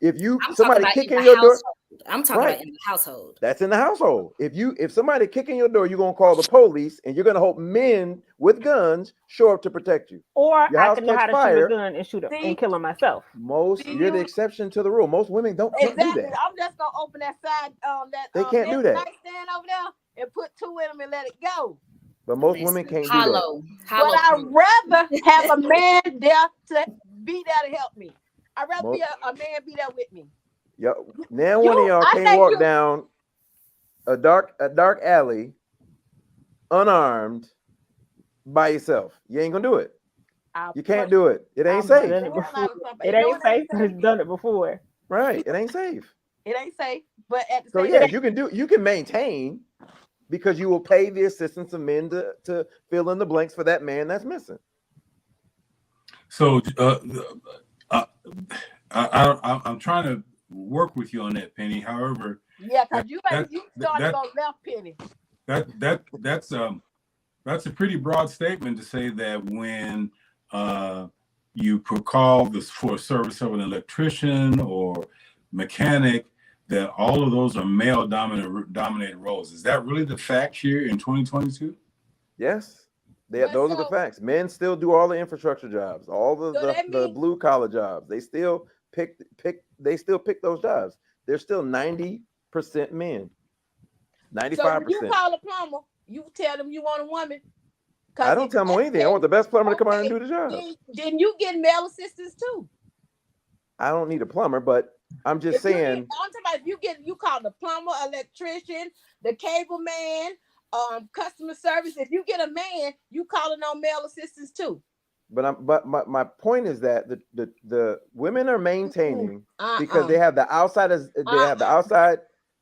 S2: If somebody kicking your door,
S5: I'm talking about in the household.
S2: That's in the household. If somebody kicking your door, you're gonna call the police, and you're gonna hope men with guns show up to protect you.
S7: Or I can know how to shoot a gun and shoot and kill him myself.
S2: You're the exception to the rule. Most women can't do that.
S6: I'm just gonna open that side
S2: they can't do that.
S6: Nightstand over there and put two in them and let it go.
S2: But most women can't do that.
S6: But I'd rather have a man there to be there to help me. I'd rather be a man be there with me.
S2: Yep. Now one of y'all can't walk down a dark alley unarmed by yourself. You ain't gonna do it. You can't do it. It ain't safe.
S7: It ain't safe. I've done it before.
S2: Right. It ain't safe.
S6: It ain't safe. But at the
S2: so
S6: same
S2: yeah, you can maintain because you will pay the assistance of men to fill in the blanks for that man that's missing.
S4: So I'm trying to work with you on that, Penny. However,
S6: yeah, because you started to go left, Penny.
S4: That's a pretty broad statement to say that when you call this for a service of an electrician or mechanic, that all of those are male dominated roles. Is that really the fact here in 2022?
S2: Yes. Those are the facts. Men still do all the infrastructure jobs, all the blue collar jobs. They still pick those jobs. They're still 90% men. 95%.
S6: So when you call a plumber, you tell them you want a woman.
S2: I don't tell them anything. I want the best plumber to come out and do the job.
S6: Then you get male assistants too.
S2: I don't need a plumber, but I'm just saying.
S6: I'm talking about if you call the plumber, electrician, the cable man, customer service. If you get a man, you calling on male assistants too.
S2: But my point is that the women are maintaining because they have the outside.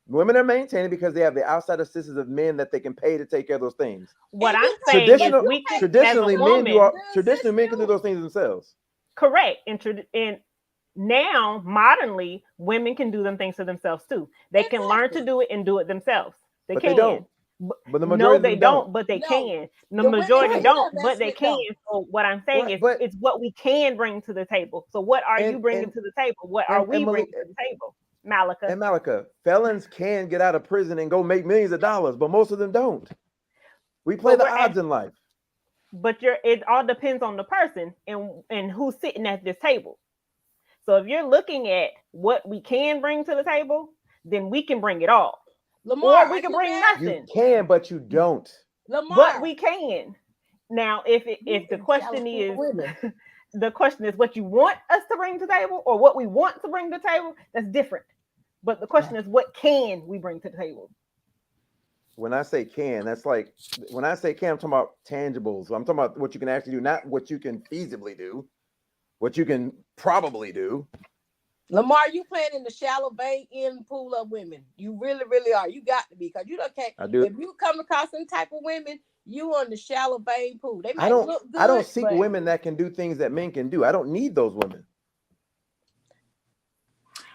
S2: Women are maintaining because they have the outside assistance of men that they can pay to take care of those things.
S7: What I'm saying is
S2: traditionally men can do those things themselves.
S7: Correct. And now, modernly, women can do them things to themselves too. They can learn to do it and do it themselves. They don't.
S2: But the majority
S7: they don't, but they can. The majority don't, but they can. So what I'm saying is it's what we can bring to the table. So what are you bringing to the table? What are we bringing to the table? Malika,
S2: felons can get out of prison and go make millions of dollars, but most of them don't. We play the odds in life.
S7: But it all depends on the person and who's sitting at this table. So if you're looking at what we can bring to the table, then we can bring it all.
S6: Lamar,
S7: or we can bring nothing.
S2: You can, but you don't.
S6: Lamar.
S7: But we can. Now, if the question is the question is what you want us to bring to the table or what we want to bring to the table, that's different. But the question is, what can we bring to the table?
S2: When I say can, I'm talking about tangibles. I'm talking about what you can actually do, not what you can feasibly do, what you can probably do.
S6: Lamar, you playing in the shallow vein in pool of women. You really, really are. You got to be, because you don't care.
S2: I do.
S6: If you come across some type of women, you on the shallow vein pool. They might look good.
S2: I don't seek women that can do things that men can do. I don't need those women.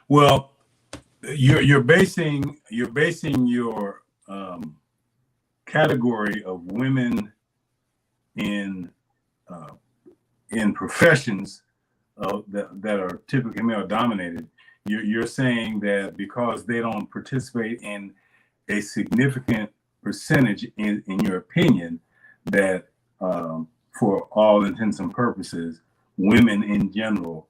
S4: Well, you're basing your category of women in professions that are typically male dominated. You're saying that because they don't participate in a significant percentage, in your opinion, that for all intents and purposes, women in general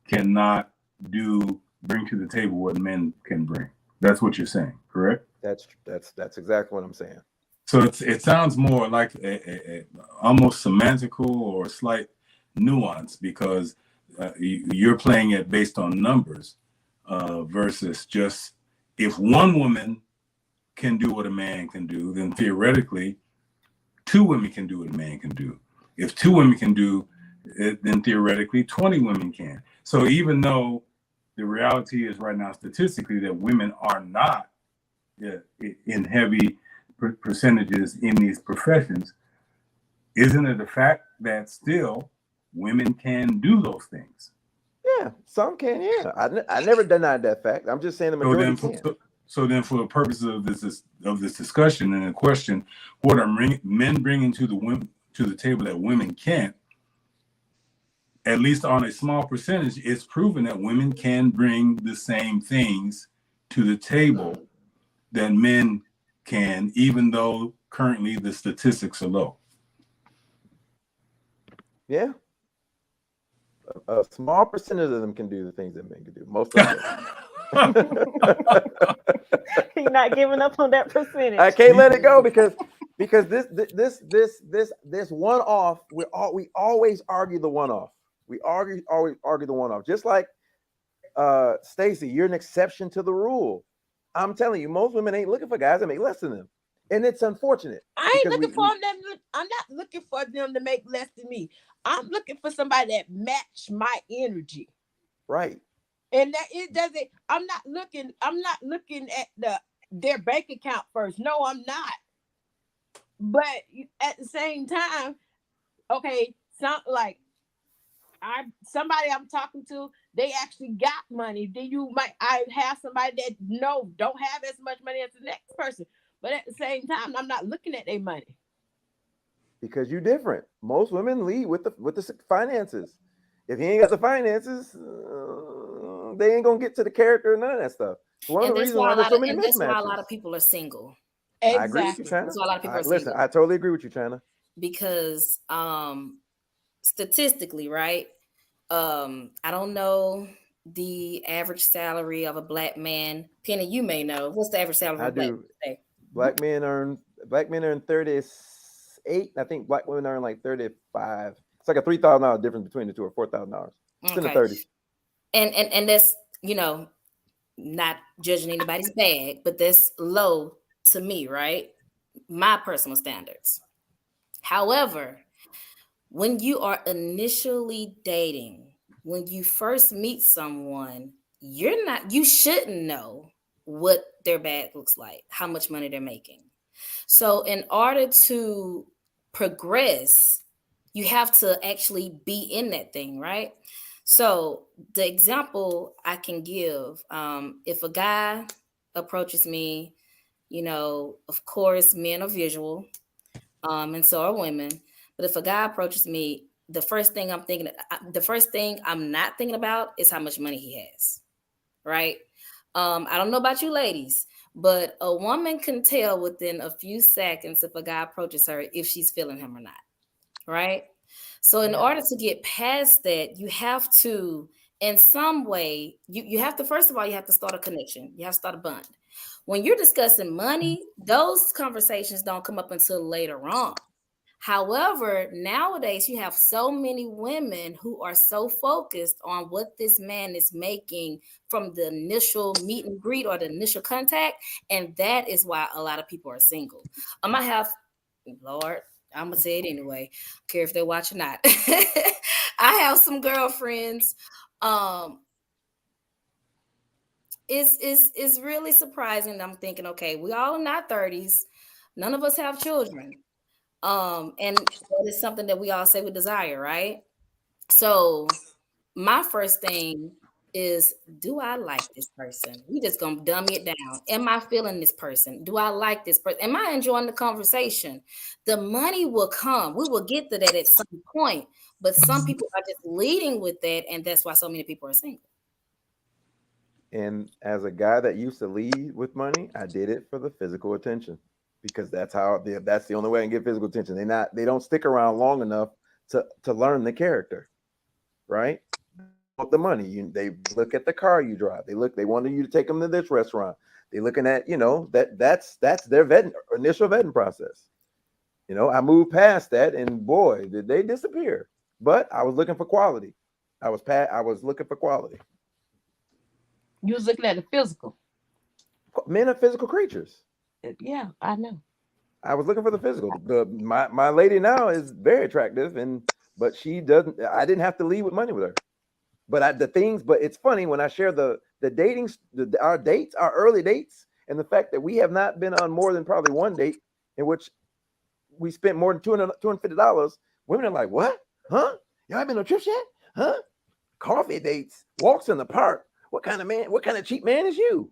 S4: cannot bring to the table what men can bring. That's what you're saying, correct?
S2: That's exactly what I'm saying.
S4: So it sounds more like a almost semantical or slight nuance, because you're playing it based on numbers versus just if one woman can do what a man can do, then theoretically 2 women can do what a man can do. If 2 women can do it, then theoretically 20 women can. So even though the reality is right now statistically that women are not in heavy percentages in these professions, isn't it a fact that still women can do those things?
S2: Yeah, some can. Yeah, I never denied that fact. I'm just saying the majority can.
S4: So then, for the purposes of this discussion and the question, what are men bringing to the table that women can't? At least on a small percentage, it's proven that women can bring the same things to the table that men can, even though currently the statistics are low.
S2: Yeah. A small percentage of them can do the things that men can do. Most of them.
S7: He's not giving up on that percentage.
S2: I can't let it go because this one off. We always argue the one off. We always argue the one off. Just like Stacey, you're an exception to the rule. I'm telling you, most women ain't looking for guys that make less than them, and it's unfortunate.
S6: I ain't looking for them. I'm not looking for them to make less than me. I'm looking for somebody that match my energy.
S2: Right.
S6: And that it doesn't. I'm not looking at their bank account first. No, I'm not. But at the same time, okay, somebody I'm talking to, they actually got money. Then I have somebody that don't have as much money as the next person. But at the same time, I'm not looking at their money.
S2: because you're different. Most women lead with the finances. If he ain't got the finances, they ain't gonna get to the character and none of that stuff. It's one of the reasons why there's so many mismatches.
S5: That's why a lot of people are single.
S2: Exactly. I agree with you, China.
S5: That's why a lot of people are
S2: listen,
S5: single.
S2: I totally agree with you, China.
S5: Because statistically, right? I don't know the average salary of a black man. Penny, you may know. What's the average salary of a black man today?
S2: Black men earn 38. I think black women earn like 35. It's like a $3,000 difference between the two, or $4,000. It's in the 30s.
S5: And that's, not judging anybody's bag, but that's low to me, right? My personal standards. However, when you are initially dating, when you first meet someone, you shouldn't know what their bag looks like, how much money they're making. So in order to progress, you have to actually be in that thing, right? So the example I can give, if a guy approaches me, of course, men are visual, and so are women. But if a guy approaches me, the first thing I'm not thinking about is how much money he has, right? I don't know about you ladies, but a woman can tell within a few seconds if a guy approaches her if she's feeling him or not, right? So in order to get past that, you have to, in some way, you have to, first of all, you have to start a connection. You have to start a bond. When you're discussing money, those conversations don't come up until later on. However, nowadays you have so many women who are so focused on what this man is making from the initial meet and greet or the initial contact. And that is why a lot of people are single. I'm going to say it anyway. I don't care if they watch or not. I have some girlfriends. It's really surprising. I'm thinking, okay, we all in our 30s. None of us have children. And that is something that we all say we desire, right? So my first thing is, do I like this person? We just gonna dummy it down. Am I feeling this person? Do I like this person? Am I enjoying the conversation? The money will come. We will get to that at some point. But some people are just leading with that, and that's why so many people are single.
S2: And as a guy that used to lead with money, I did it for the physical attention, because that's the only way I can get physical attention. They don't stick around long enough to learn the character, right? The money, they look at the car you drive. They wanted you to take them to this restaurant. They looking at, that's their initial vetting process. I moved past that, and boy, did they disappear. But I was looking for quality. I was looking for quality.
S6: You was looking at the physical.
S2: Men are physical creatures.
S6: Yeah, I know.
S2: I was looking for the physical. My lady now is very attractive, but she doesn't. I didn't have to lead with money with her. But but it's funny when I share the dating, our dates, our early dates, and the fact that we have not been on more than probably one date in which we spent more than $250. Women are like, what? Huh? Y'all been on trips yet? Huh? Coffee dates, walks in the park. What kind of cheap man is you?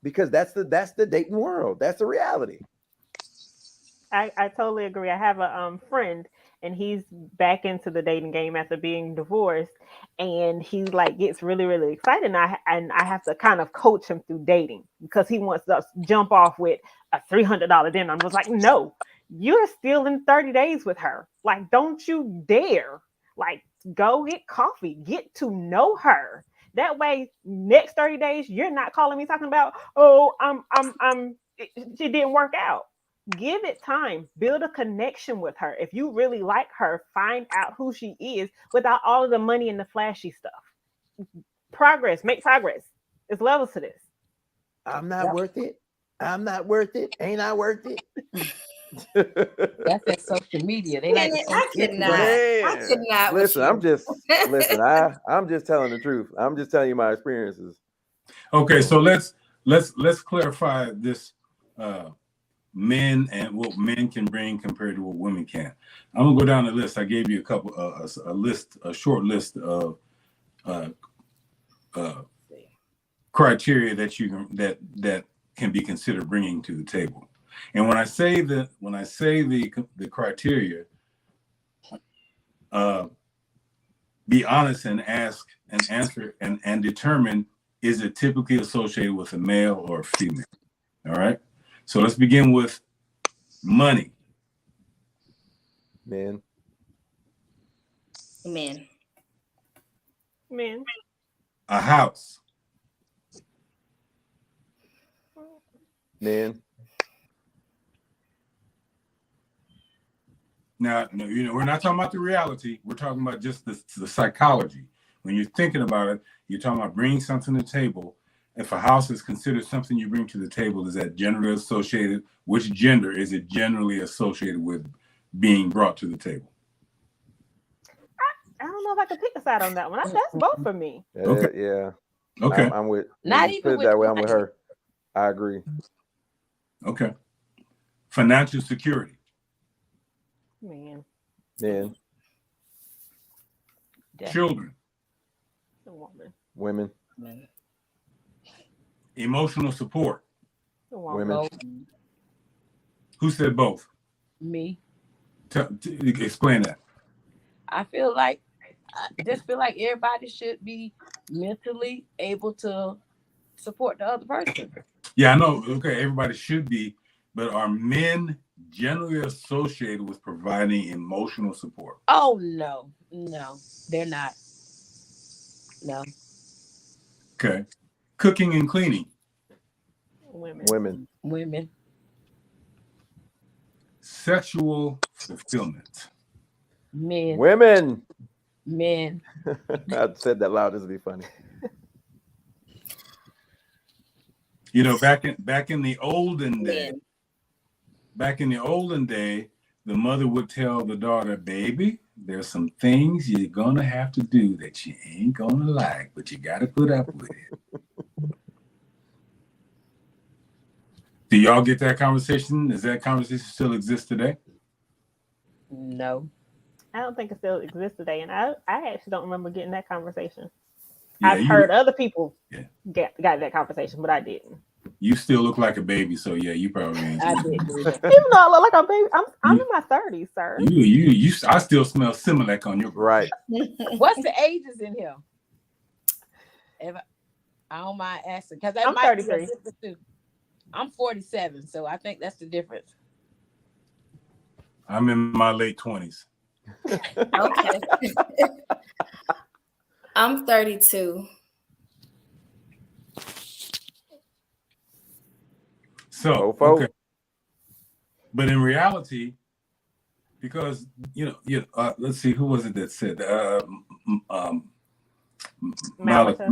S2: Because that's the dating world. That's the reality.
S7: I totally agree. I have a friend, and he's back into the dating game after being divorced, and he gets really, really excited, and I have to kind of coach him through dating, because he wants to jump off with a $300 dinner. I was like, no, you're still in 30 days with her. Don't you dare. Go get coffee, get to know her. That way, next 30 days, you're not calling me talking about, it didn't work out. Give it time. Build a connection with her. If you really like her, find out who she is without all of the money and the flashy stuff. Make progress. There's levels to this.
S2: I'm not worth it. I'm not worth it. Ain't I worth it?
S6: That's that social media. They like
S5: I could not.
S2: Listen, I'm just telling the truth. I'm just telling you my experiences.
S4: Okay, so let's clarify this. Men and what men can bring compared to what women can. I'm gonna go down the list. I gave you a couple, a short list of criteria that that can be considered bringing to the table. And when I say the criteria, be honest and ask and answer and determine, is it typically associated with a male or a female? All right. So let's begin with money.
S2: Men.
S5: Men.
S7: Men.
S4: A house.
S2: Men.
S4: Now, no, we're not talking about the reality. We're talking about just the psychology. When you're thinking about it, you're talking about bringing something to the table. If a house is considered something you bring to the table, is that generally associated? Which gender is it generally associated with being brought to the table?
S7: I don't know if I can pick a side on that one. That's both for me.
S4: Okay.
S2: Yeah.
S4: Okay.
S2: I'm with.
S6: Not
S2: you
S6: even
S2: put it
S6: with
S2: that way. I'm with
S6: money.
S2: her. I agree.
S4: Okay. Financial security.
S7: Man.
S2: Men.
S4: Children.
S7: The woman.
S2: Women.
S5: Men.
S4: Emotional support.
S7: The woman.
S2: Women.
S6: Both.
S4: Who said both?
S6: Me.
S4: Explain that.
S6: I just feel like everybody should be mentally able to support the other person.
S4: Yeah, I know. Okay, everybody should be, but are men generally associated with providing emotional support?
S6: Oh no, they're not. No.
S4: Okay. Cooking and cleaning.
S7: Women.
S6: Women.
S4: Sexual fulfillment.
S6: Men.
S2: Women.
S6: Men.
S2: I said that loud. This would be funny.
S4: Back in the olden day, the mother would tell the daughter, baby, there's some things you're gonna have to do that you ain't gonna like, but you gotta put up with it. Do y'all get that conversation? Does that conversation still exist today?
S6: No.
S7: I don't think it still exists today, and I actually don't remember getting that conversation.
S4: Yeah,
S7: I've heard other people got that conversation, but I didn't.
S4: You still look like a baby, so yeah, you probably ain't.
S6: I didn't.
S7: Even though I look like a baby, I'm in my 30s, sir.
S4: I still smell Similac on your
S2: right.
S6: What's the ages in here? I don't mind asking because
S7: I'm 33.
S6: Too. I'm 47, so I think that's the difference.
S4: I'm in my late 20s.
S5: Okay. I'm 32.
S4: So, okay. But in reality, because, let's see, who was it that said Malika.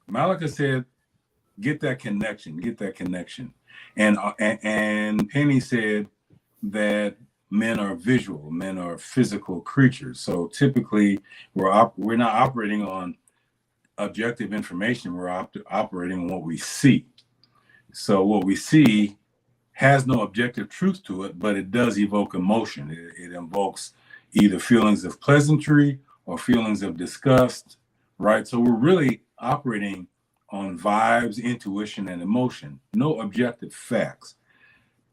S4: Malika said, get that connection. And Penny said that men are visual, men are physical creatures. So typically we're not operating on objective information. We're operating on what we see. So what we see has no objective truth to it, but it does evoke emotion. It invokes either feelings of pleasantry or feelings of disgust, right? So we're really operating on vibes, intuition, and emotion, no objective facts.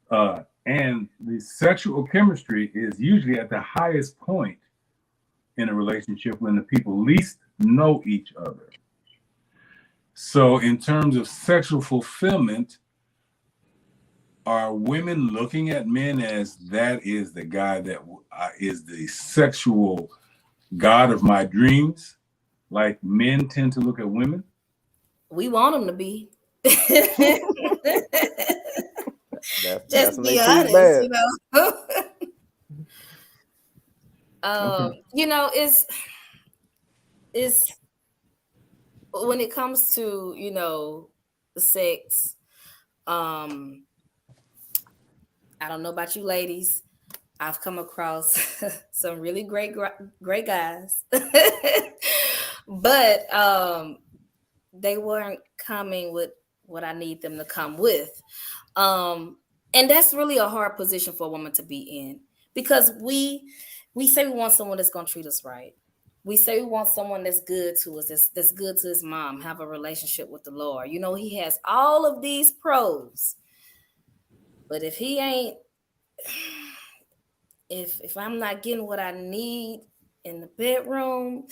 S4: And the sexual chemistry is usually at the highest point in a relationship when the people least know each other. So in terms of sexual fulfillment, are women looking at men as that is the guy that is the sexual god of my dreams, like men tend to look at women?
S5: We want them to be.
S2: Just
S5: be honest, it's when it comes to sex. I don't know about you ladies. I've come across some really great guys, but they weren't coming with what I need them to come with. And that's really a hard position for a woman to be in, because we say we want someone that's going to treat us right. We say we want someone that's good to us, that's good to his mom, have a relationship with the Lord. He has all of these pros, But if he ain't, if I'm not getting what I need in the bedroom,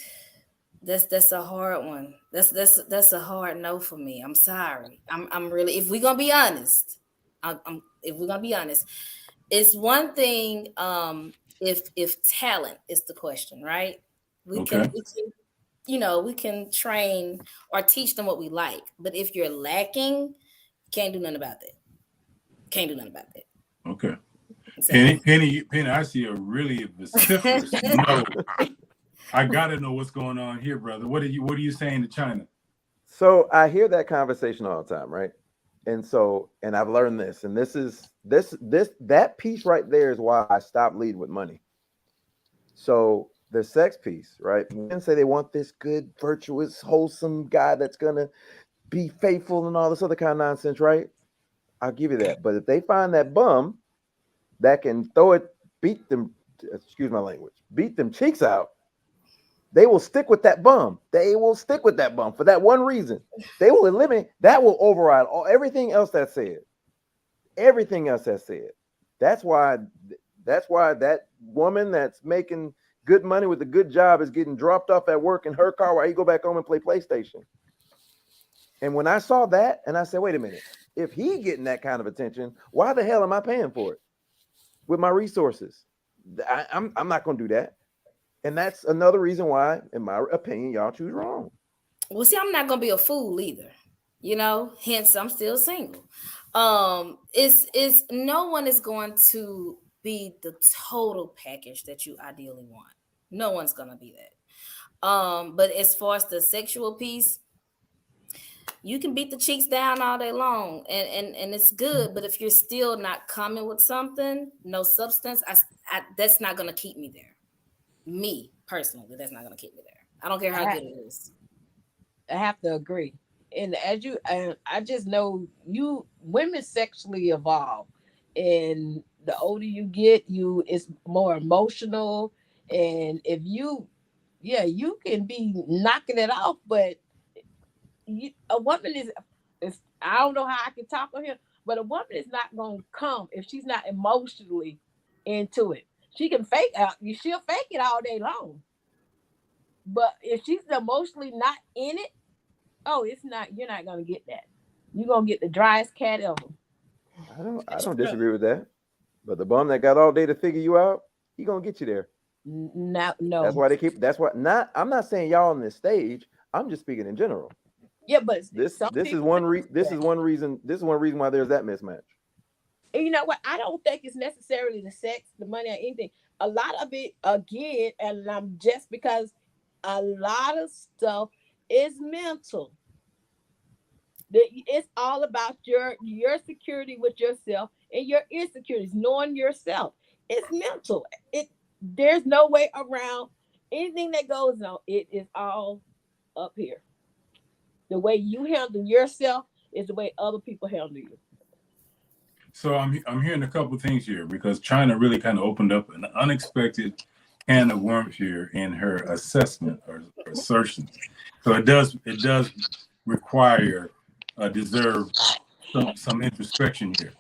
S5: that's a hard one. That's a hard no for me. I'm sorry. I'm really, if we're gonna be honest, if we're gonna be honest, it's one thing if talent is the question, right? We can we can train or teach them what we like, but if you're lacking, can't do nothing about that. Can't do nothing about that.
S4: Okay.
S5: So,
S4: Penny, I see a really vociferous no. I gotta know what's going on here, brother. What are you saying to China?
S2: So I hear that conversation all the time, right? And I've learned this, and that piece right there is why I stopped leading with money. So the sex piece, right? Women say they want this good, virtuous, wholesome guy that's gonna be faithful and all this other kind of nonsense, right? I'll give you that. But if they find that bum that can beat them cheeks out, they will stick with that bum. They will stick with that bum for that one reason. They will eliminate, that will override everything else that's said. Everything else that's said. That's why that woman that's making good money with a good job is getting dropped off at work in her car while you go back home and play PlayStation. And when I saw that, and I said, wait a minute, if he getting that kind of attention, why the hell am I paying for it with my resources? I'm not going to do that. And that's another reason why, in my opinion, y'all choose wrong.
S5: Well, see, I'm not going to be a fool either, hence I'm still single. It's no one is going to be the total package that you ideally want. No one's going to be that. But as far as the sexual piece, you can beat the cheeks down all day long and it's good. But if you're still not coming with something, no substance, that's not going to keep me there. Me personally, that's not going to keep me there. I don't care how good it is.
S6: I have to agree. And I just know women sexually evolve, and the older you get, it's more emotional. And if you can be knocking it off, but a woman is I don't know how I can talk on here, but a woman is not going to come if she's not emotionally into it. She can she'll fake it all day long. But if she's emotionally not in it, you're not going to get that. You're going to get the driest cat ever.
S2: I don't disagree with that. But the bum that got all day to figure you out, he going to get you there.
S6: No.
S2: I'm not saying y'all on this stage. I'm just speaking in general.
S6: Yeah, but
S2: this is one reason why there's that mismatch.
S6: And you know what? I don't think it's necessarily the sex, the money, or anything. A lot of it, again, and just because a lot of stuff is mental. It's all about your security with yourself and your insecurities, knowing yourself. It's mental. There's no way around anything that goes on. It is all up here. The way you handle yourself is the way other people handle you.
S4: So I'm hearing a couple of things here because China really kind of opened up an unexpected can of worms here in her assessment or assertion. So it does require deserve some introspection here.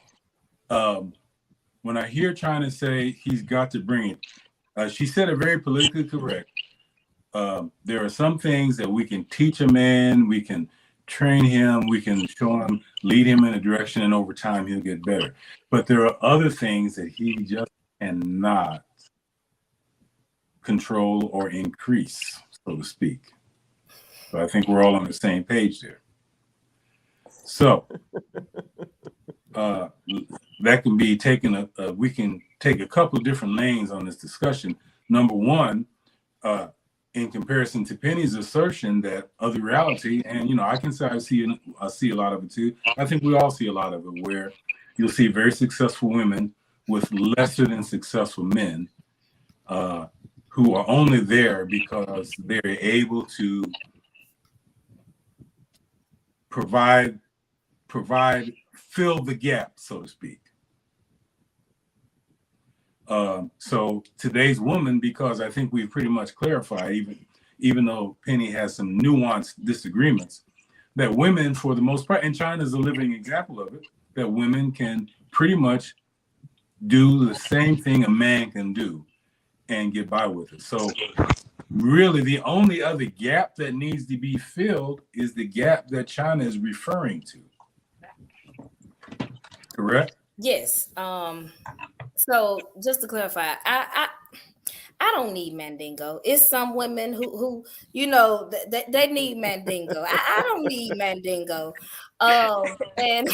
S4: When I hear China say he's got to bring it, she said it very politically correct. There are some things that we can teach a man, we can train him, we can show him, lead him in a direction, and over time he'll get better. But there are other things that he just cannot control or increase, so to speak. So I think we're all on the same page there. So that can be taken. We can take a couple of different lanes on this discussion. Number one, in comparison to Penny's assertion that other reality, and I can say I see a lot of it too. I think we all see a lot of it, where you'll see very successful women with lesser than successful men who are only there because they're able to provide, fill the gap, so to speak. So today's woman, because I think we've pretty much clarified, even though Penny has some nuanced disagreements, that women, for the most part, and China's a living example of it, that women can pretty much do the same thing a man can do and get by with it. So really the only other gap that needs to be filled is the gap that China is referring to. Correct?
S5: Yes. So just to clarify, I don't need mandingo. It's some women who you know they need mandingo. I don't need mandingo. And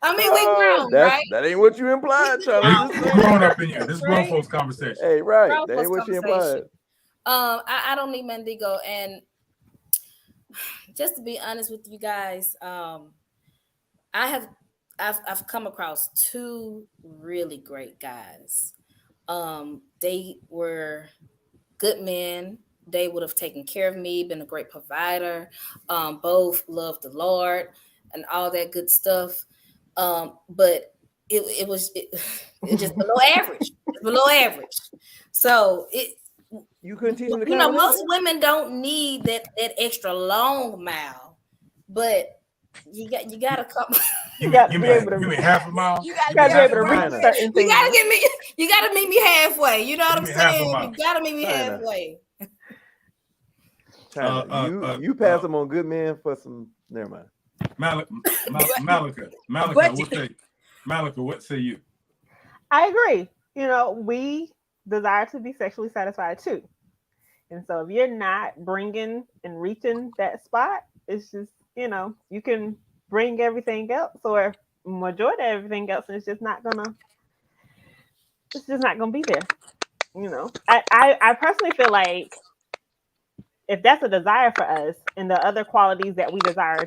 S5: I mean, we grown, right?
S2: That ain't what you implied, Charlie.
S4: We're grown up in here. This is grown folks conversation.
S2: Hey, right.
S5: Grown
S2: That ain't what
S5: folks
S2: you implied.
S5: I don't need mandingo. And just to be honest with you guys, I've come across two really great guys. They were good men. They would have taken care of me, been a great provider. Both loved the Lord and all that good stuff. But it was just below average. Below average. So
S2: you couldn't teach them the
S5: most women don't need that extra long mile, but you gotta come.
S4: You mean half a mile?
S7: You gotta be able to reach certain things.
S5: You gotta meet me halfway. You know what I'm saying? You gotta meet me halfway.
S2: You pass them on good men for some. Never mind.
S4: Malika, what say you?
S7: I agree. You know, we desire to be sexually satisfied too. And so if you're not bringing and reaching that spot, it's just, you know, you can bring everything else or majority of everything else, and it's just not gonna be there. You know, I personally feel like if that's a desire for us and the other qualities that we desire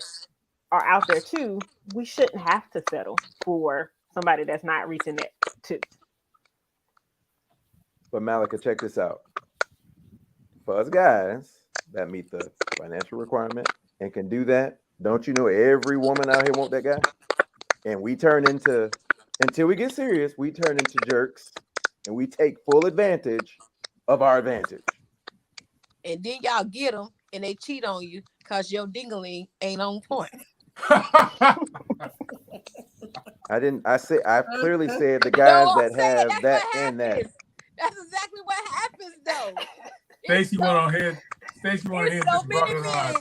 S7: are out there too, we shouldn't have to settle for somebody that's not reaching that too.
S2: But Malika, check this out. For us guys that meet the financial requirement and can do that, don't you know every woman out here want that guy? And we turn into, until we get serious, we turn into jerks and we take full advantage of our advantage.
S6: And then y'all get them and they cheat on you because your dingling ain't on point.
S2: I clearly said the guys that have that and that.
S6: That's exactly what happens though.
S4: Stacey went on ahead. Stacey went ahead and just brought it on.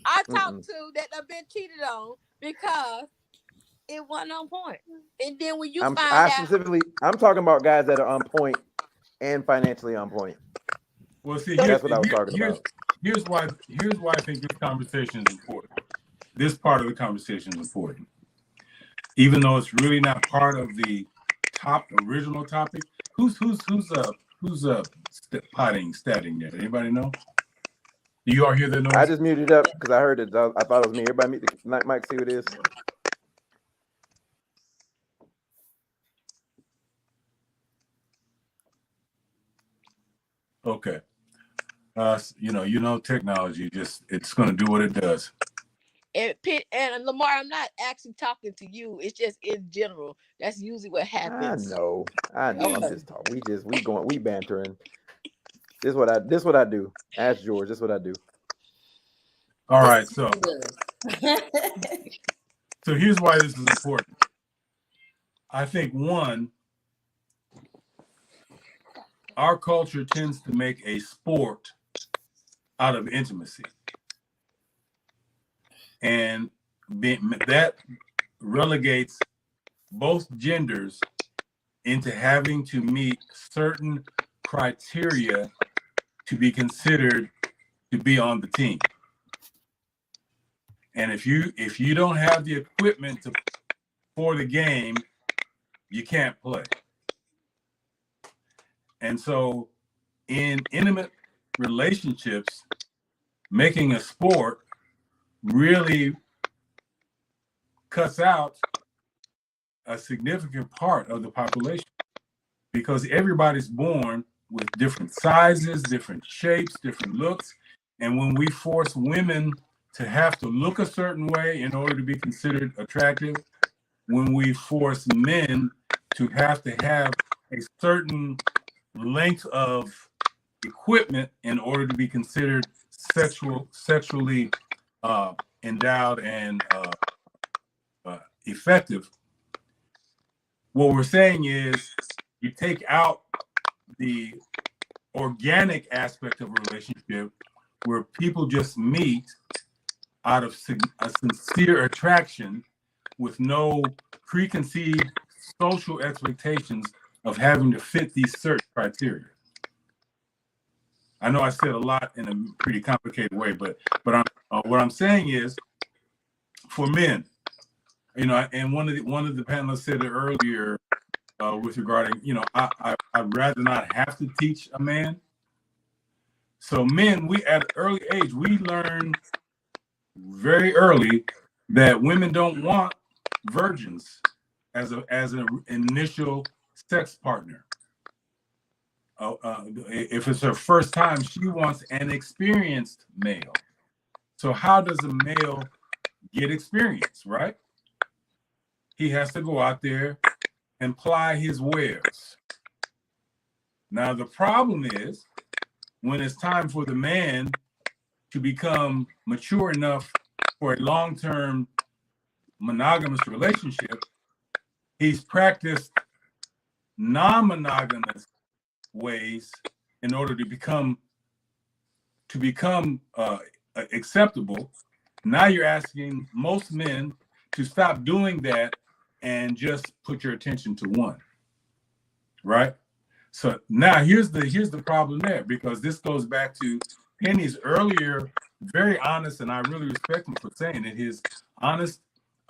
S6: I talked to that have been cheated on because it wasn't on point. And then when you I'm
S2: talking about guys that are on point and financially on point.
S4: Well, see,
S2: that's what I was talking about.
S4: Here's why I think this conversation is important. This part of the conversation is important. Even though it's really not part of the original topic. Who's statting there? Anybody know? Do you all hear that noise?
S2: I just muted up because I heard it. I thought it was me. Everybody mute the mic, see what it is.
S4: Okay. You know, technology it's going to do what it does.
S6: And Lamar, I'm not actually talking to you. It's just in general. That's usually what happens.
S2: I know. I'm just talking. We bantering. This is what I do. Ask George. This is what I do.
S4: All right. So here's why this is important. I think one, our culture tends to make a sport out of intimacy. And that relegates both genders into having to meet certain criteria to be considered to be on the team. And if you don't have the equipment for the game, you can't play. And so in intimate relationships, making a sport really cuts out a significant part of the population because everybody's born with different sizes, different shapes, different looks. And when we force women to have to look a certain way in order to be considered attractive, when we force men to have a certain length of equipment in order to be considered sexually endowed and effective, what we're saying is you take out the organic aspect of a relationship where people just meet out of a sincere attraction with no preconceived social expectations of having to fit these certain criteria. I know I said a lot in a pretty complicated way, but what I'm saying is, for men, you know, and one of the panelists said it earlier with regarding, you know, I'd rather not have to teach a man. So men, we at an early age, we learn very early that women don't want virgins as an initial sex partner. If it's her first time, she wants an experienced male. So how does a male get experience, right? He has to go out there and ply his wares. Now, the problem is when it's time for the man to become mature enough for a long-term monogamous relationship, he's practiced non-monogamous ways in order to become acceptable. Now you're asking most men to stop doing that and just put your attention to one, right? So now here's the problem there, because this goes back to Penny's earlier, very honest, and I really respect him for saying it, his honest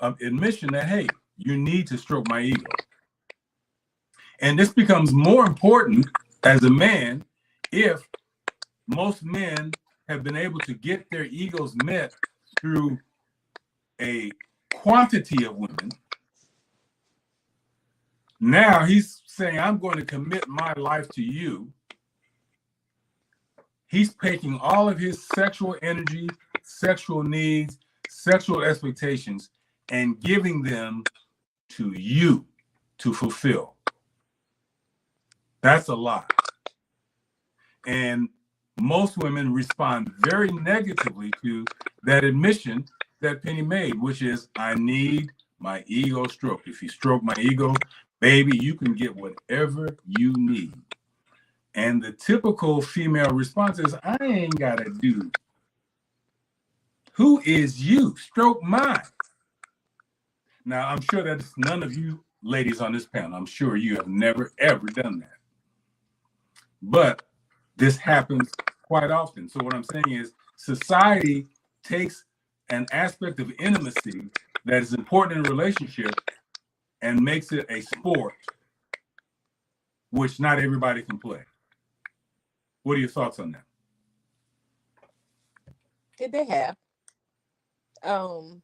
S4: admission that, hey, you need to stroke my ego. And this becomes more important as a man if most men have been able to get their egos met through a quantity of women. Now he's saying, I'm going to commit my life to you. He's taking all of his sexual energy, sexual needs, sexual expectations, and giving them to you to fulfill. That's a lot. And most women respond very negatively to that admission that Penny made, which is, I need my ego stroked. If you stroke my ego, baby, you can get whatever you need. And the typical female response is, I ain't got to do. Who is you? Stroke mine. Now, I'm sure that none of you ladies on this panel, I'm sure you have never, ever done that. But this happens quite often. So what I'm saying is society takes an aspect of intimacy that is important in a relationship and makes it a sport, which not everybody can play. What are your thoughts on that?
S6: Did they have? How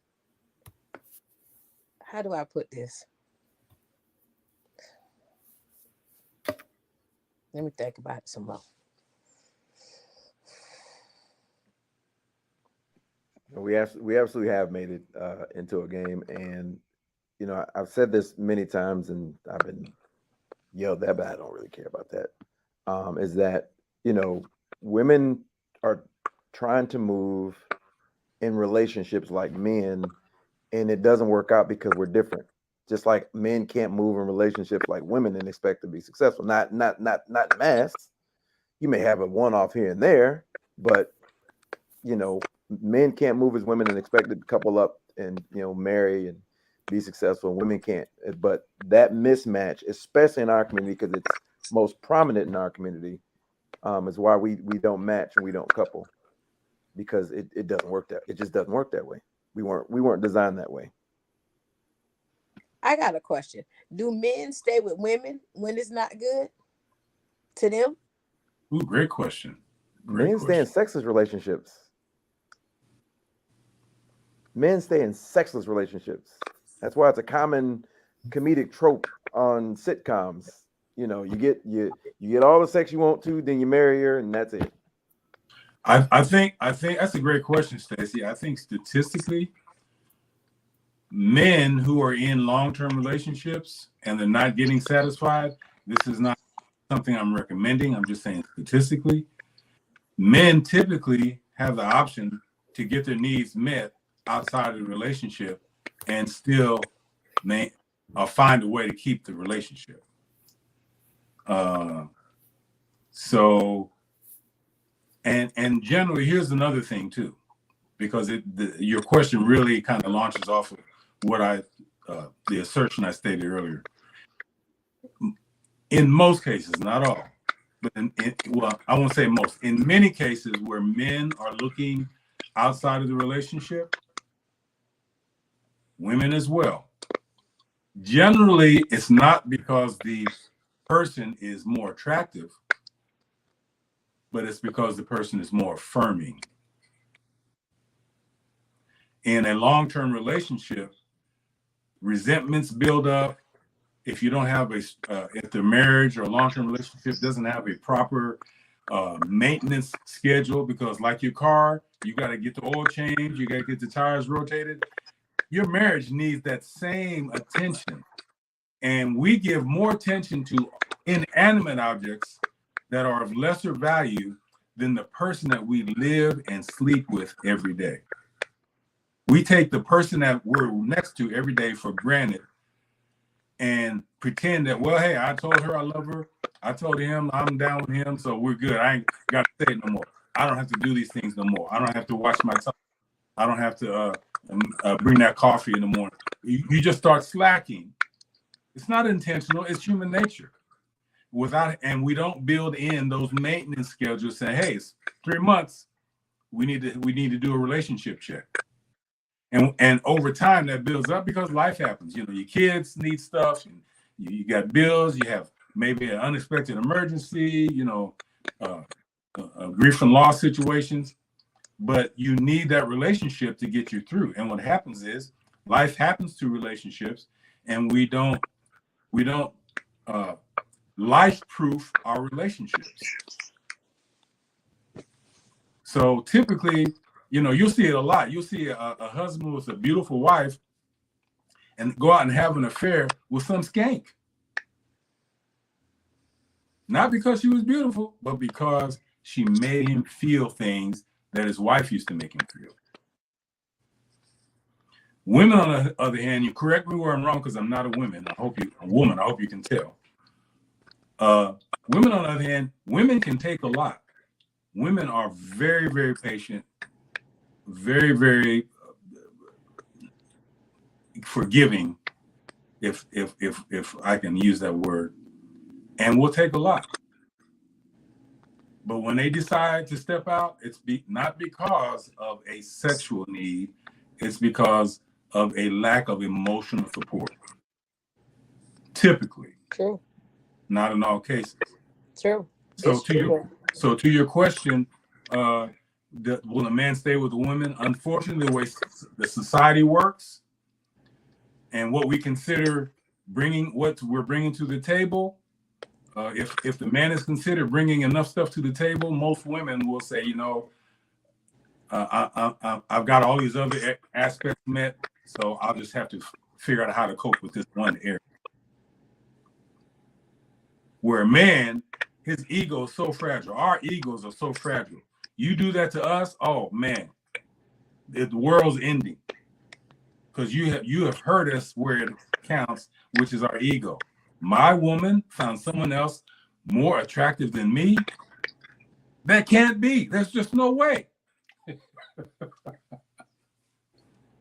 S6: do I put this? Let me think about it some more.
S2: We absolutely have made it into a game, and you know, I've said this many times, and I've been yelled at, but I don't really care about that. Is that, you know, women are trying to move in relationships like men, and it doesn't work out because we're different. Just like men can't move in relationships like women and expect to be successful. Not mass. You may have a one-off here and there, but you know, men can't move as women and expect to couple up and, you know, marry and be successful. Women can't. But that mismatch, especially in our community, because it's most prominent in our community, is why we don't match and we don't couple, because it doesn't work it just doesn't work that way. We weren't designed that way.
S6: I got a question. Do men stay with women when it's not good to them?
S4: Ooh, great question.
S2: Men stay in sexless relationships. Men stay in sexless relationships. That's why it's a common comedic trope on sitcoms. You know, you get all the sex you want to, then you marry her, and that's it.
S4: I think that's a great question, Stacey. I think statistically, men who are in long-term relationships and they're not getting satisfied, this is not something I'm recommending. I'm just saying statistically, men typically have the option to get their needs met outside of the relationship and still find a way to keep the relationship. So, and generally, here's another thing too, because your question really kind of launches off of what the assertion I stated earlier. In most cases, not all, but well, I won't say most. In many cases where men are looking outside of the relationship, women as well. Generally, it's not because the person is more attractive, but it's because the person is more affirming. In a long-term relationship, resentments build up. If you don't have if the marriage or long-term relationship doesn't have a proper maintenance schedule, because like your car, you got to get the oil changed, you got to get the tires rotated. Your marriage needs that same attention. And we give more attention to inanimate objects that are of lesser value than the person that we live and sleep with every day. We take the person that we're next to every day for granted and pretend that, well, hey, I told her I love her. I told him I'm down with him, so we're good. I ain't got to say it no more. I don't have to do these things no more. I don't have to watch my time. I don't have to bring that coffee in the morning. You just start slacking. It's not intentional. It's human nature. And we don't build in those maintenance schedules saying, hey, it's 3 months. We need to do a relationship check. And over time that builds up because life happens. You know, your kids need stuff. And you got bills. You have maybe an unexpected emergency. You know, grief and loss situations. But you need that relationship to get you through. And what happens is life happens to relationships, and we don't life-proof our relationships. So typically, you know, you'll see it a lot. You'll see a husband with a beautiful wife and go out and have an affair with some skank. Not because she was beautiful, but because she made him feel things that his wife used to make him feel. Women, on the other hand, you correct me where I'm wrong because I'm not a woman. I hope you can tell. Women, on the other hand, women can take a lot. Women are very, very patient, very, very forgiving, if I can use that word, and will take a lot. But when they decide to step out, it's not because of a sexual need, it's because of a lack of emotional support. Typically.
S6: True.
S4: Not in all cases.
S6: True.
S4: So to your question, will a man stay with a woman? Unfortunately, the way the society works and what we consider what we're bringing to the table, if the man is considered bringing enough stuff to the table, most women will say, you know, I've got all these other aspects met, so I'll just have to figure out how to cope with this one area. Where a man, his ego is so fragile. Our egos are so fragile. You do that to us, oh man, the world's ending. Because you have hurt us where it counts, which is our ego. My woman found someone else more attractive than me. That can't be. There's just no way.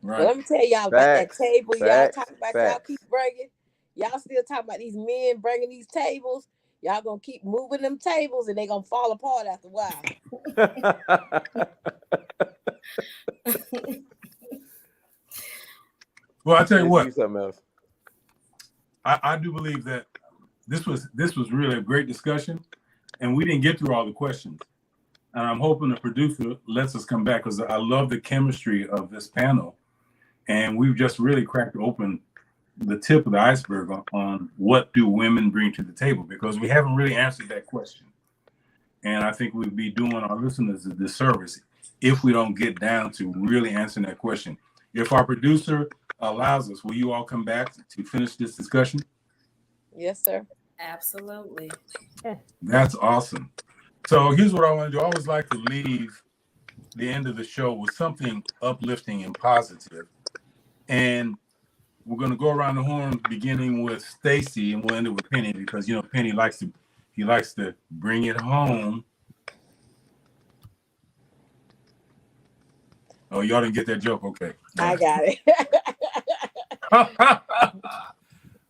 S4: Right.
S6: Well, let me tell y'all about that table y'all talking about. Y'all keep bringing. Y'all still talking about these men bringing these tables. Y'all gonna keep moving them tables, and they gonna fall apart after a while.
S4: Well, I tell you what.
S2: Something else.
S4: I do believe that this was really a great discussion, and we didn't get through all the questions. And I'm hoping the producer lets us come back because I love the chemistry of this panel, and we've just really cracked open the tip of the iceberg on what do women bring to the table, because we haven't really answered that question. And I think we'd be doing our listeners a disservice if we don't get down to really answering that question. If our producer allows us, will you all come back to finish this discussion?
S6: Yes, sir.
S5: Absolutely.
S4: That's awesome. So here's what I want to do. I always like to leave the end of the show with something uplifting and positive. And we're going to go around the horn, beginning with Stacy, and we'll end it with Penny, because Penny likes to bring it home. Oh, y'all didn't get that joke? Okay.
S6: I got it.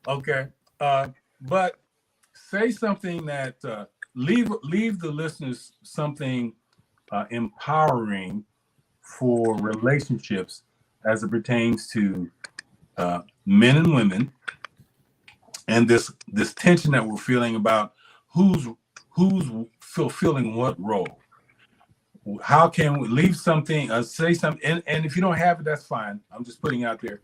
S4: Okay. But say something that leave the listeners something empowering for relationships as it pertains to men and women, and this tension that we're feeling about who's fulfilling what role. How can we leave something, say something, and if you don't have it, that's fine. I'm just putting out there.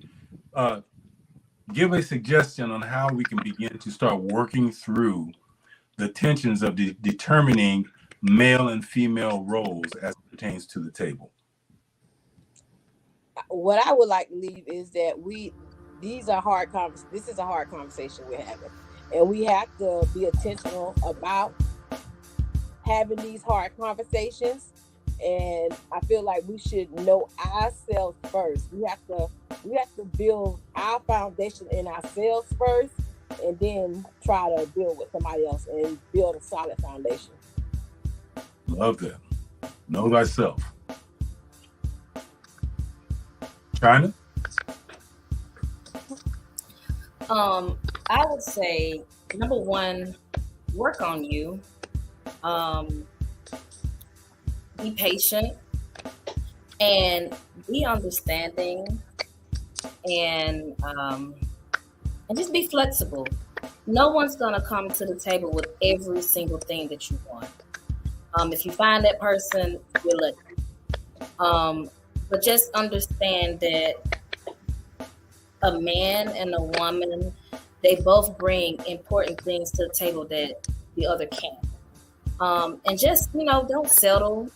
S4: Give a suggestion on how we can begin to start working through the tensions of determining male and female roles as it pertains to the table.
S6: What I would like to leave is that this is a hard conversation we're having, and we have to be intentional about having these hard conversations. And I feel like we should know ourselves first. We have to build our foundation in ourselves first, and then try to build with somebody else and build a solid foundation.
S4: Love that. Know thyself. China?
S5: I would say, number one, work on you. Be patient and be understanding, and just be flexible. No one's gonna come to the table with every single thing that you want. If you find that person, you're lucky. But just understand that a man and a woman, they both bring important things to the table that the other can't. And just, don't settle.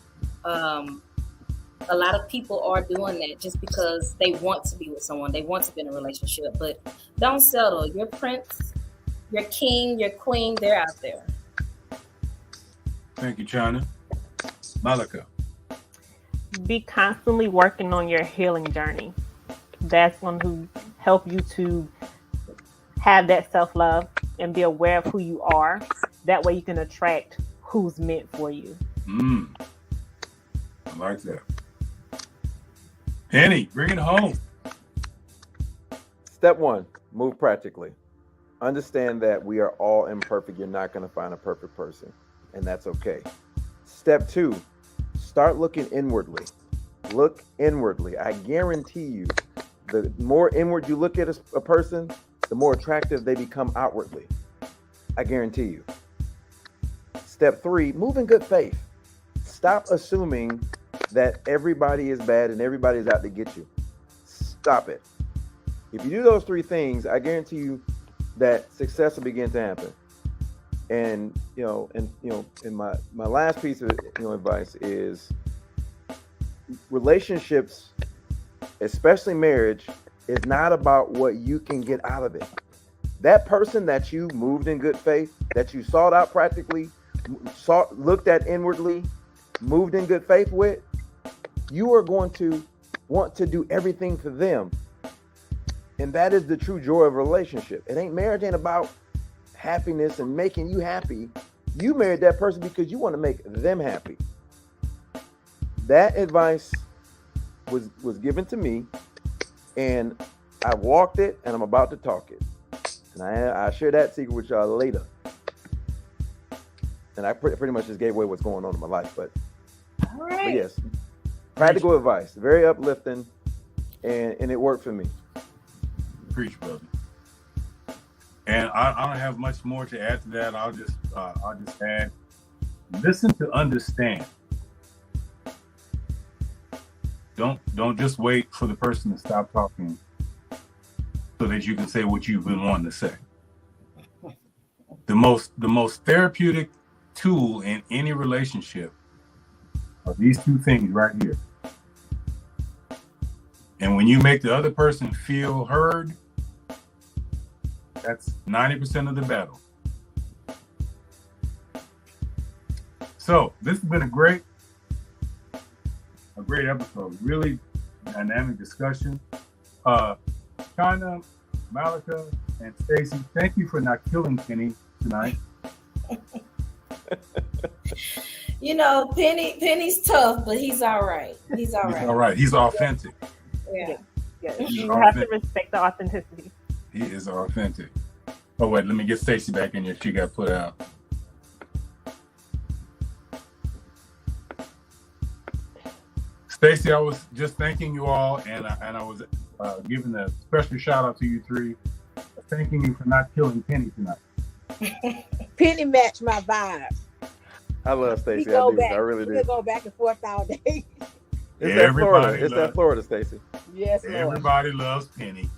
S5: A lot of people are doing that just because they want to be with someone. They want to be in a relationship, but don't settle. Your prince, your king, your queen, they're out there.
S4: Thank you, China. Malika.
S7: Be constantly working on your healing journey. That's going to help you to have that self-love and be aware of who you are. That way you can attract who's meant for you.
S4: I like that. Penny, bring it home.
S2: Step one, move practically. Understand that we are all imperfect. You're not going to find a perfect person, and that's okay. Step two, start looking inwardly. Look inwardly. I guarantee you, the more inward you look at a person, the more attractive they become outwardly. I guarantee you. Step three, move in good faith. Stop assuming that everybody is bad and everybody's out to get you. Stop it. If you do those three things, I guarantee you that success will begin to happen. And my last piece of advice is relationships, especially marriage, is not about what you can get out of it. That person that you moved in good faith, that you sought out practically, looked at inwardly, moved in good faith with, you are going to want to do everything for them. And that is the true joy of a relationship. Marriage ain't about happiness and making you happy. You married that person because you want to make them happy. That advice was given to me, and I walked it, and I'm about to talk it. And I share that secret with y'all later. And I pretty much just gave away what's going on in my life. But,
S5: All right.
S2: But yes, practical advice, very uplifting, and it worked for me.
S4: Preach, brother. And I don't have much more to add to that. I'll just add, listen to understand. Don't just wait for the person to stop talking so that you can say what you've been wanting to say. The most therapeutic tool in any relationship are these two things right here. And when you make the other person feel heard, that's 90% of the battle. So this has been a great a great episode. Really dynamic discussion. China, Malika, and Stacy, thank you for not killing Penny tonight.
S5: You know, Penny's tough, but he's all right. He's all right.
S4: All right. He's authentic.
S5: Yeah.
S7: You have to respect the authenticity.
S4: He is authentic. Oh wait, let me get Stacy back in here. She got put out. Stacy, I was just thanking you all, and I was giving a special shout out to you three, thanking you for not killing Penny tonight.
S6: Penny matched my vibe.
S2: I love
S6: We
S2: Stacy. I
S6: go
S2: do.
S6: back.
S2: I really
S6: We
S2: do.
S6: go back and forth all day.
S2: It's that
S4: Everybody
S2: Florida. It's
S4: loves-
S2: that Florida, Stacy.
S6: Yes, Lord.
S4: Everybody loves Penny.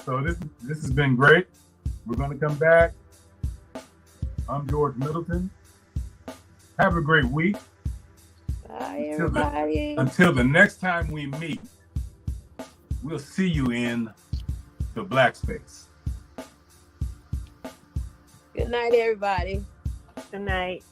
S4: So this has been great. We're going to come back. I'm George Middleton. Have a great week.
S6: Bye, everybody.
S4: Until the next time we meet, we'll see you in the black space.
S6: Good night, everybody.
S7: Good night.